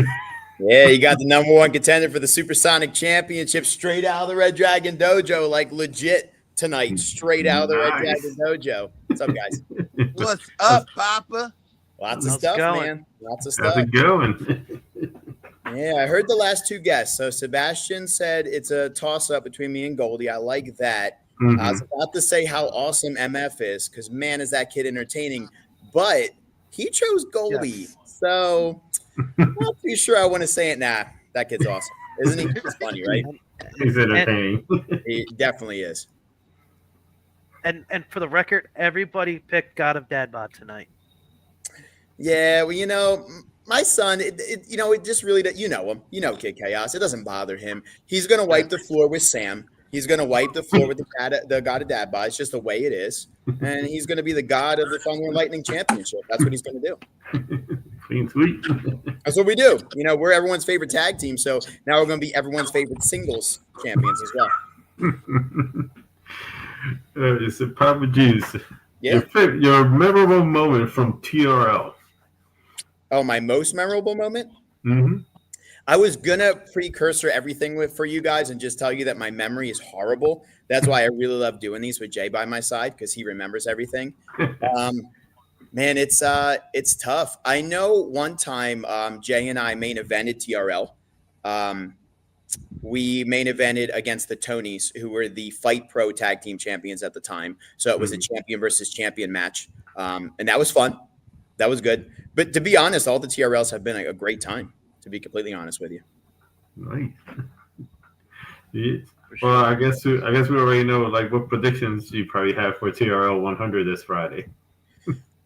Yeah, you got the number one contender for the Supersonic Championship straight out of the Red Dragon Dojo, like legit tonight, straight out of the Red Nice. Dragon Dojo. What's up, guys? What's up, Papa? Lots of How's it stuff, going? man. Lots of How's stuff. it going? Yeah, I heard the last two guests. So Sebastian said it's a toss-up between me and Goldie. I like that. I was about to say how awesome MF is, because man, is that kid entertaining. But he chose Goldie. Yes. So I'm not too sure I want to say it. Nah, that kid's awesome. Isn't he? He's funny, right? He's entertaining. He definitely is. And for the record, everybody picked God of Dad Bod tonight. Yeah, well, you know, my son, it just really, you know him. You know Kid Chaos. It doesn't bother him. He's going to wipe the floor with Sam. He's going to wipe the floor with the God of Dad Bod. It's just the way it is. And he's going to be the God of the Thunder and Lightning Championship. That's what he's going to do. Clean sweep. That's what we do. You know, we're everyone's favorite tag team. So now we're going to be everyone's favorite singles champions as well. It's a Papa Juice. Yeah. Your memorable moment from TRL. Oh, my most memorable moment? Mm-hmm. I was going to precursor everything for you guys and just tell you that my memory is horrible. That's why I really love doing these with Jay by my side, because he remembers everything. Man, it's tough. I know one time Jay and I main evented TRL. we main evented against the Tonys, who were the Fight Pro tag team champions at the time. So it was a champion versus champion match. And that was fun. That was good. But to be honest, all the TRLs have been a great time, to be completely honest with you. Nice. Yeah. Well, I guess we already know like what predictions you probably have for TRL 100 this Friday.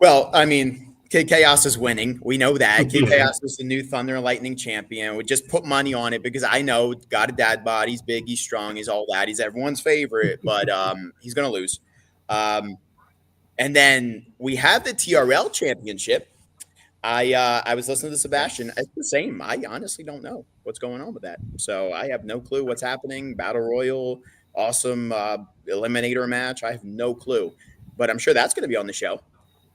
Well, I mean, Kid Chaos is winning. We know that. Kid Yeah. Chaos is the new Thunder and Lightning champion. We just put money on it because I know got a dad bod. He's big. He's strong. He's all that. He's everyone's favorite, but he's gonna lose. And then we have the TRL championship. I was listening to Sebastian. It's the same. I honestly don't know what's going on with that. So I have no clue what's happening. Battle Royal, awesome eliminator match. I have no clue, but I'm sure that's going to be on the show.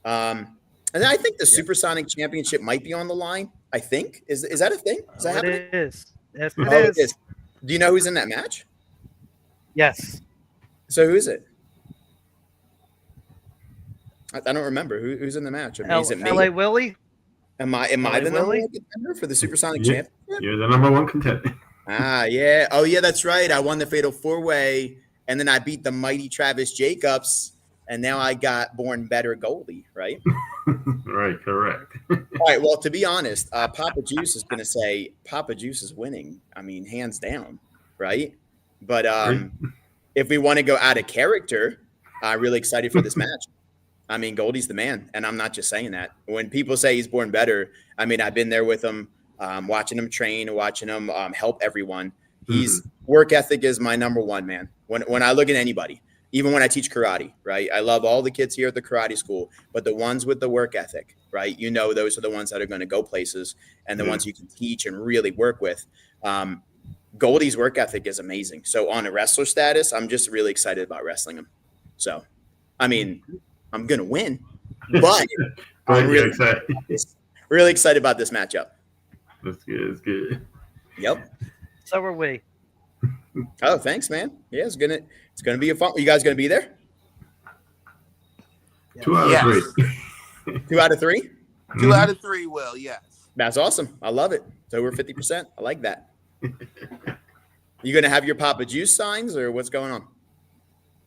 And then I think the Supersonic Championship might be on the line. I think is that a thing? Is that happening? It is. Yes, Oh, it it is. is. Do you know who's in that match? Yes. So who is it? I don't remember who's in the match. I mean, is it me? LA Willie? Am I the number one contender for the Supersonic Championship? You're the number one contender. Yeah. Oh, yeah, that's right. I won the Fatal 4-Way, and then I beat the mighty Travis Jacobs, and now I got Born Better Goldie, right? Right, correct. All right, well, to be honest, Papa Juice is going to say Papa Juice is winning. I mean, hands down, right? But if we want to go out of character, I'm really excited for this match. I mean, Goldie's the man, and I'm not just saying that. When people say he's born better, I mean, I've been there with him, watching him train, watching him help everyone. He's work ethic is my number one, man. When I look at anybody, even when I teach karate, right? I love all the kids here at the karate school, but the ones with the work ethic, right? You know, those are the ones that are going to go places and the ones you can teach and really work with. Goldie's work ethic is amazing. So on a wrestler status, I'm just really excited about wrestling him. So, I mean, I'm going to win, but I'm really excited about this matchup. That's good. That's good. Yep. So are we. Oh, thanks, man. Yeah, it's gonna be a fun. You guys gonna be there? 2 out of 3. 2 out of 3. 2 out of 3 will, yes. That's awesome. I love it. So we're 50%. I like that. You gonna have your Papa Juice signs or what's going on?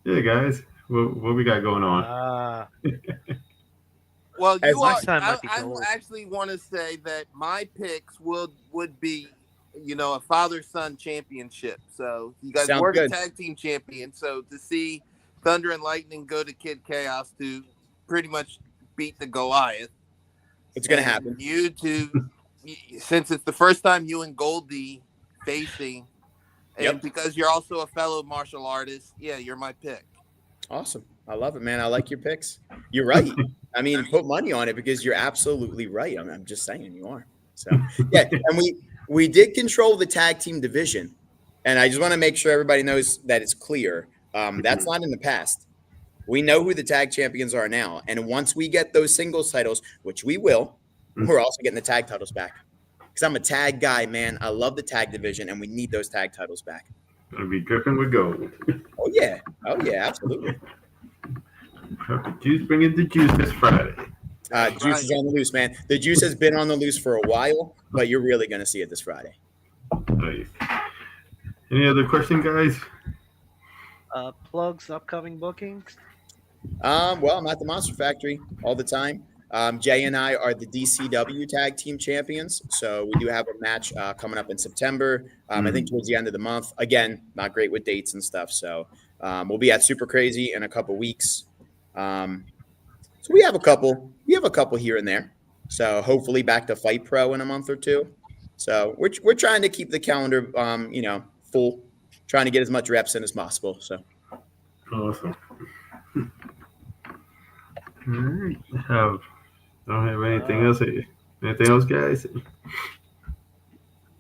Yeah, guys. What we got going on? Well, I actually want to say that my picks would be, you know, a father-son championship. So you guys were the tag team champion. So to see Thunder and Lightning go to Kid Chaos to pretty much beat the Goliath. It's going to happen. You two, since it's the first time you and Goldie facing, and because you're also a fellow martial artist, yeah, you're my pick. Awesome. I love it, man. I like your picks. You're right. I mean, put money on it because you're absolutely right. I'm just saying you are. So, yeah. And we did control the tag team division. And I just want to make sure everybody knows that it's clear. That's not in the past. We know who the tag champions are now. And once we get those singles titles, which we will, we're also getting the tag titles back. Because I'm a tag guy, man. I love the tag division, and we need those tag titles back. Gonna be dripping with gold. Oh, yeah. Oh, yeah, absolutely. Juice bringing the juice this Friday. Juice is on the loose, man. The juice has been on the loose for a while, but you're really going to see it this Friday. Nice. Any other question, guys? Plugs, upcoming bookings? Well, I'm at the Monster Factory all the time. Jay and I are the DCW tag team champions. So we do have a match coming up in September. I think towards the end of the month. Again, not great with dates and stuff. So we'll be at Super Crazy in a couple weeks. So we have a couple here and there. So hopefully back to Fight Pro in a month or two. So we're trying to keep the calendar, full, trying to get as much reps in as possible. So awesome. All right. Don't have anything else here. Anything else, guys?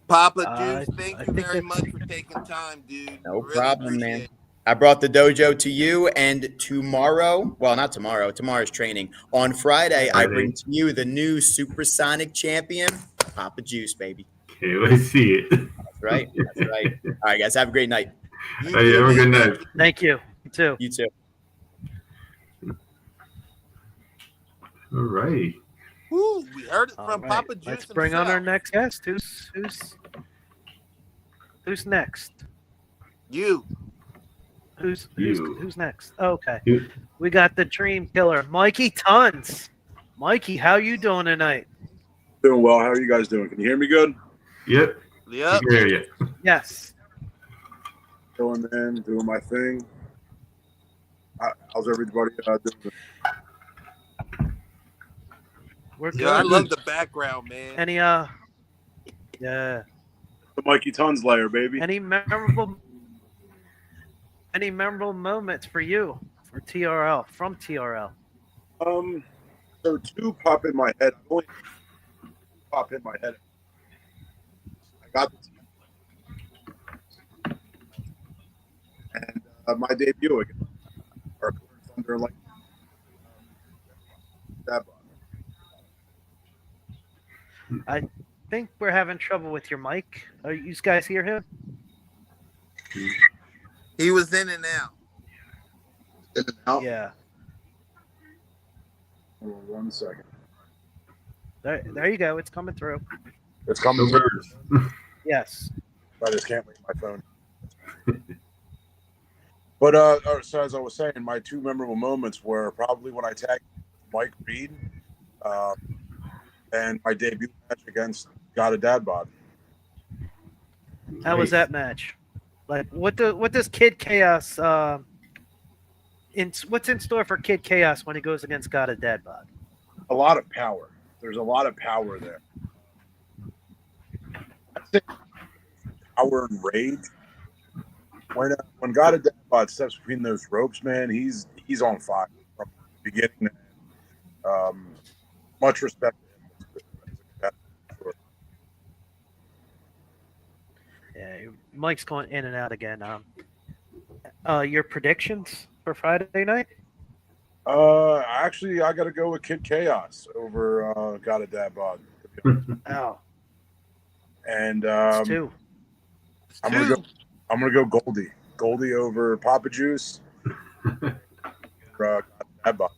Papa Juice, thank you very much for taking time, dude. No problem, man. I brought the dojo to you, and tomorrow, well, not tomorrow, tomorrow's training. On Friday, I bring to you the new Supersonic champion, Papa Juice, baby. Okay, let's see it. That's right. That's right. All right, guys, have a great night. Hey, have a good night. Thank you. You too. You too. All right. Woo, we heard it from Papa Juice. Let's bring on our next guest. Who's Who's next? You. Who's next? Okay. You. We got the Dream Killer, Mikey Tons. Mikey, how you doing tonight? Doing well. How are you guys doing? Can you hear me good? Yep. Yep. I can hear you. Yes. Going in, doing my thing. How's everybody doing? We're good. Yeah, I love the background, man. Any yeah. The Mikey Tons layer, baby. Any memorable moments for you for TRL from TRL? So two pop in my head. Only two pop in my head. I got the team. And my debut again. Our Thunder like that. I think we're having trouble with your mic. Are you guys hear him? He was in and out. In and out? Yeah. Hold on 1 second. There you go. It's coming through. It's coming through. Yes. I just can't leave my phone. But so as I was saying, my two memorable moments were probably when I tagged Mike Reed and my debut match against Got a Dad Bod. How was that match? Like, what does Kid Chaos what's in store for Kid Chaos when he goes against God of Dad Bod? A lot of power. There's a lot of power there. I think power and rage. When God of Dad Bod steps between those ropes, man, he's on fire from the beginning to end. Much respect to him. Yeah, Mike's going in and out again. Your predictions for Friday night? Actually, I got to go with Kid Chaos over Got a Dad Bod. Oh, And two. I'm gonna go Goldie over Papa Juice. Dad Bod.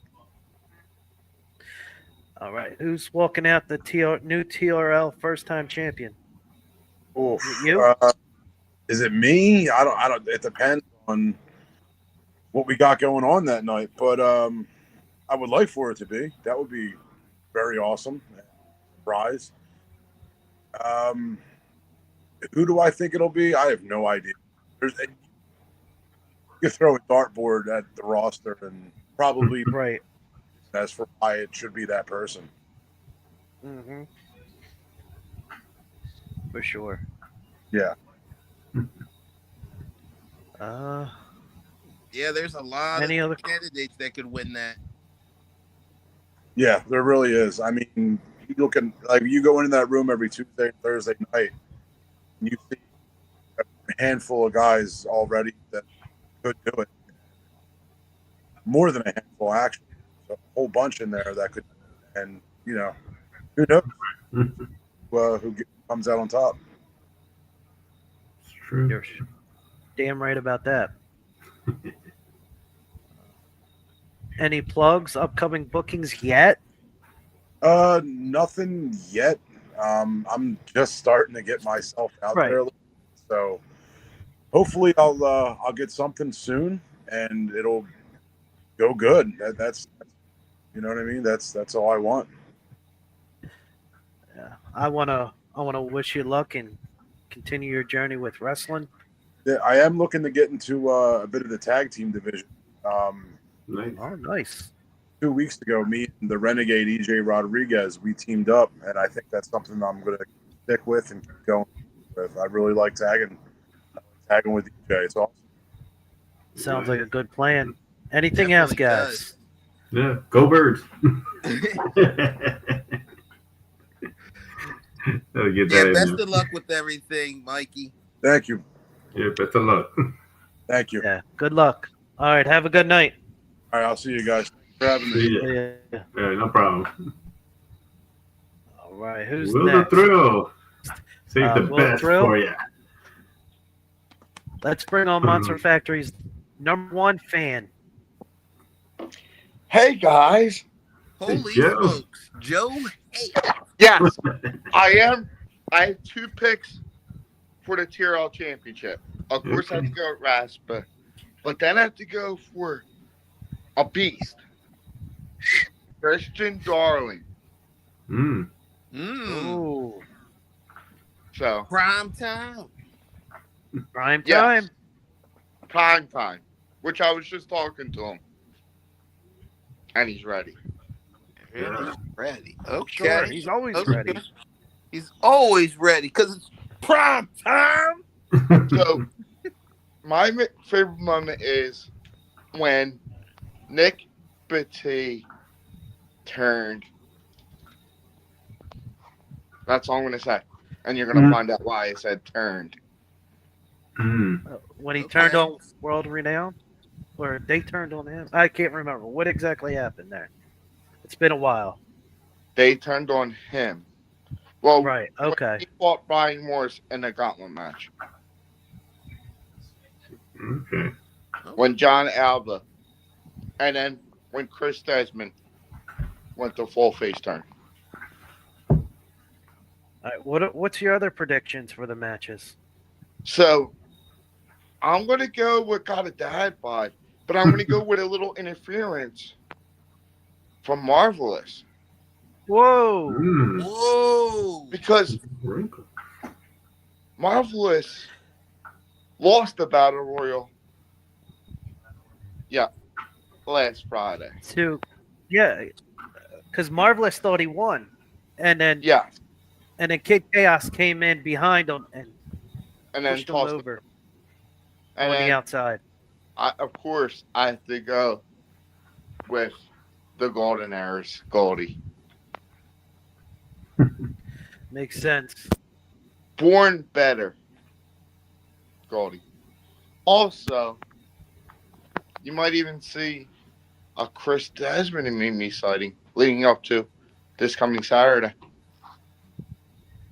All right, who's walking out the new TRL first-time champion? Oof. You? Is it me? I don't. It depends on what we got going on that night, but I would like for it to be. That would be very awesome. Surprise. Who do I think it'll be? I have no idea. You could throw a dartboard at the roster and probably right. As for why it should be that person. Mm-hmm. For sure. Yeah. Yeah, there's a lot Any of other candidates that could win that. Yeah, there really is. I mean, you go into that room every Tuesday and Thursday night, and you see a handful of guys already that could do it. More than a handful, actually. There's a whole bunch in there that could, and who knows who comes out on top. It's true. You're damn right about that. Any plugs, upcoming bookings yet? Nothing yet. I'm just starting to get myself out there, so hopefully I'll get something soon, and it'll go good. That's you know what I mean. That's all I want. Yeah, I wanna wish you luck and continue your journey with wrestling. Yeah, I am looking to get into a bit of the tag team division. Nice. Oh, nice. 2 weeks ago, me and the Renegade EJ Rodriguez, we teamed up, and I think that's something I'm going to stick with and keep going with. I really like tagging with EJ. It's awesome. Sounds like a good plan. Anything else, guys? Yeah, go Birds. Best of luck with everything, Mikey. Thank you. Yeah, best of luck. Thank you. Yeah, good luck. All right, have a good night. All right, I'll see you guys. Thanks for having me. Yeah. No problem. All right, who's Will next? the Thrill. Save the Will best Thrill? for you. Let's bring on Monster Factory's #1 fan. Hey guys. Holy Joe. smokes, Joe. Hey. Yes, I am. I have 2 picks for the TRL championship. Of course, I have to go with Raspa, but then I have to go for a beast, Christian Darling. Ooh. So Prime time. Prime yes, time. prime time. Which I was just talking to him, and he's ready. Really ready. Okay. Sure, he's always ready. He's always ready because it's prime time. So my favorite moment is when Nick Beatty turned. That's all I'm going to say. And you're going to find out why I said turned. When he turned on World Renown? Or they turned on him? I can't remember. What exactly happened there? It's been a while. They turned on him. Well, right. Okay. He fought Brian Morris in a gauntlet match. Okay. When John Alba. And then when Chris Desmond went to full face turn. All right, what's your other predictions for the matches? So, I'm going to go with Got a Dad Bod, but I'm going to go with a little interference from Marvelous. Whoa. Whoa. Because Marvelous lost the Battle Royal. Yeah. Last Friday. Because Marvelous thought he won. And then and then Kid Chaos came in behind him and then pushed him over on the outside. Of course, I have to go with the Golden Errors, Goldie. Makes sense. Born better, Goldie. Also, you might even see a Chris Desmond and Mimi sighting leading up to this coming Saturday.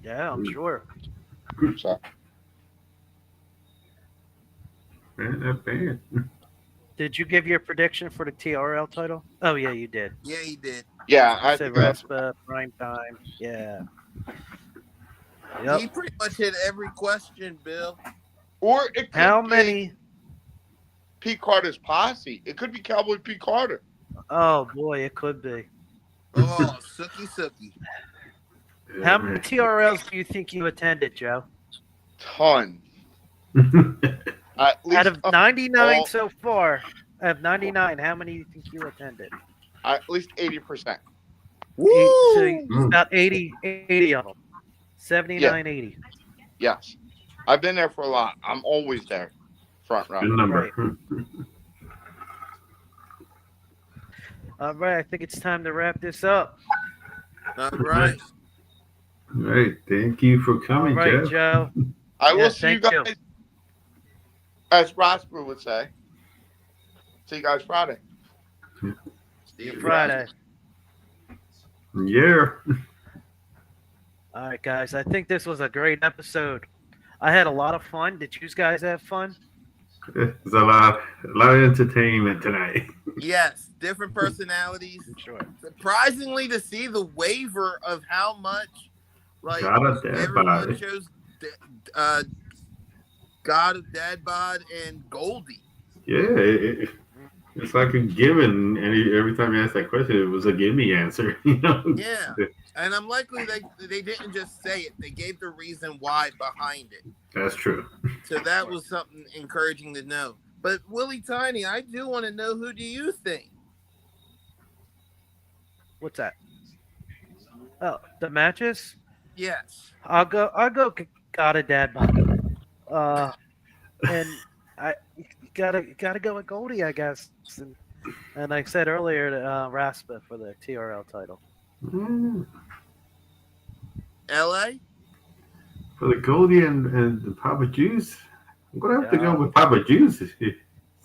Yeah, I'm sure. So. Not bad. Did you give your prediction for the TRL title? Oh, yeah, you did. Yeah, he did. Yeah, I said Raspa, prime time. Yeah. Yep. He pretty much hit every question, Bill. Or it could How be many? Pete Carter's posse. It could be Cowboy Pete Carter. Oh, boy, it could be. Oh, sookie. How many TRLs do you think you attended, Joe? Ton. Out of 99 so far, out of 99, how many do you think you attended? At least 80%. So it's about 80 of them. 79, 80. Yes. I've been there for a lot. I'm always there. Front row. Good number. Right. All right, I think it's time to wrap this up. All right. All right. Thank you for coming, All right, Jeff. Joe. I will see you guys, as Rosper would say. See you guys Friday. See you Friday. Yeah. All right, guys. I think this was a great episode. I had a lot of fun. Did you guys have fun? There's a lot of entertainment tonight. Yes, different personalities. Sure. Surprisingly, to see the waiver of how much, like God of Dad everyone Bod. chose, God of Dad Bod and Goldie. Yeah, it's like a given. And every time you ask that question, it was a gimme answer. You know? Yeah, and I'm likely they didn't just say it; they gave the reason why behind it. That's true. So that was something encouraging to know. But Willie Tiny, I do want to know, who do you think? What's that? Oh, the matches? Yes. I'll go got a dad bod. And I gotta go with Goldie, I guess. And I said earlier to Raspa for the TRL title. LA? For the Goldie and the Papa Juice, I'm gonna have to go with Papa Juice. It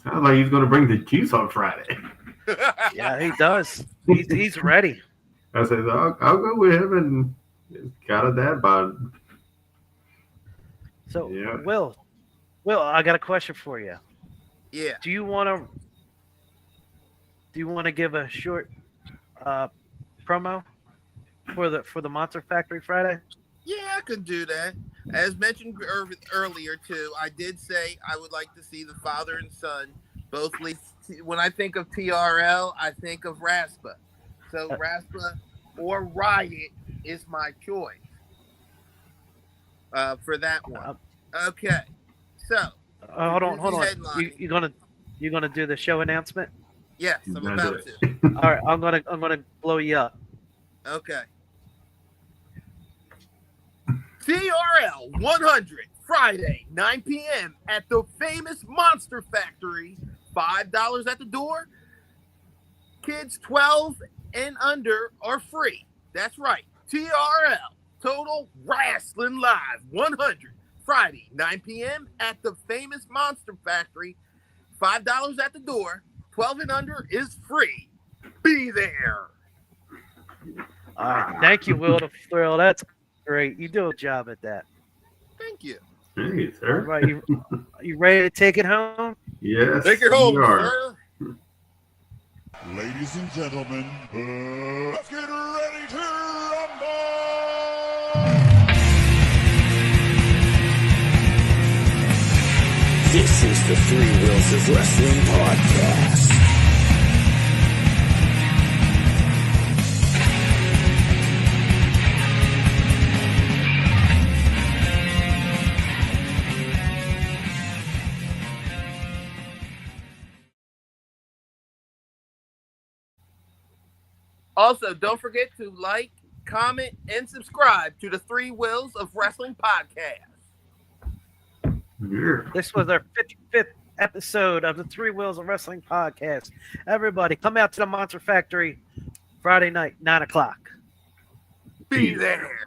sounds like he's gonna bring the juice on Friday. Yeah, he does. He's ready. I said I'll go with him and got a dad bod. So yeah. Will, I got a question for you. Yeah. Do you want to give a short promo for the Monster Factory Friday? Yeah, I could do that. as mentioned earlier too, I did say I would like to see the father and son both lead. When I think of TRL, I think of Raspa. So Raspa or Riot is my choice for that one. Okay, so hold on. headlining. You gonna do the show announcement? Yes, I'm about to. All right, I'm gonna blow you up. Okay. TRL 100 Friday 9 p.m. at the famous Monster Factory. $5 at the door. Kids 12 and under are free. That's right. TRL Total Rassling Live 100 Friday 9 p.m. at the famous Monster Factory. $5 at the door. 12 and under is free. Be there. All right, thank you, Will the Thrill. That's great. You do a job at that. Thank you. Hey, sir. All right, you ready to take it home? Yes. Take it home, we are. sir. Ladies and gentlemen, let's get ready to rumble! This is the Three Wheels of Wrestling podcast. Also, don't forget to like, comment, and subscribe to the Three Wheels of Wrestling podcast. Yeah. This was our 55th episode of the Three Wheels of Wrestling podcast. Everybody, come out to the Monster Factory Friday night, 9 o'clock. Be there.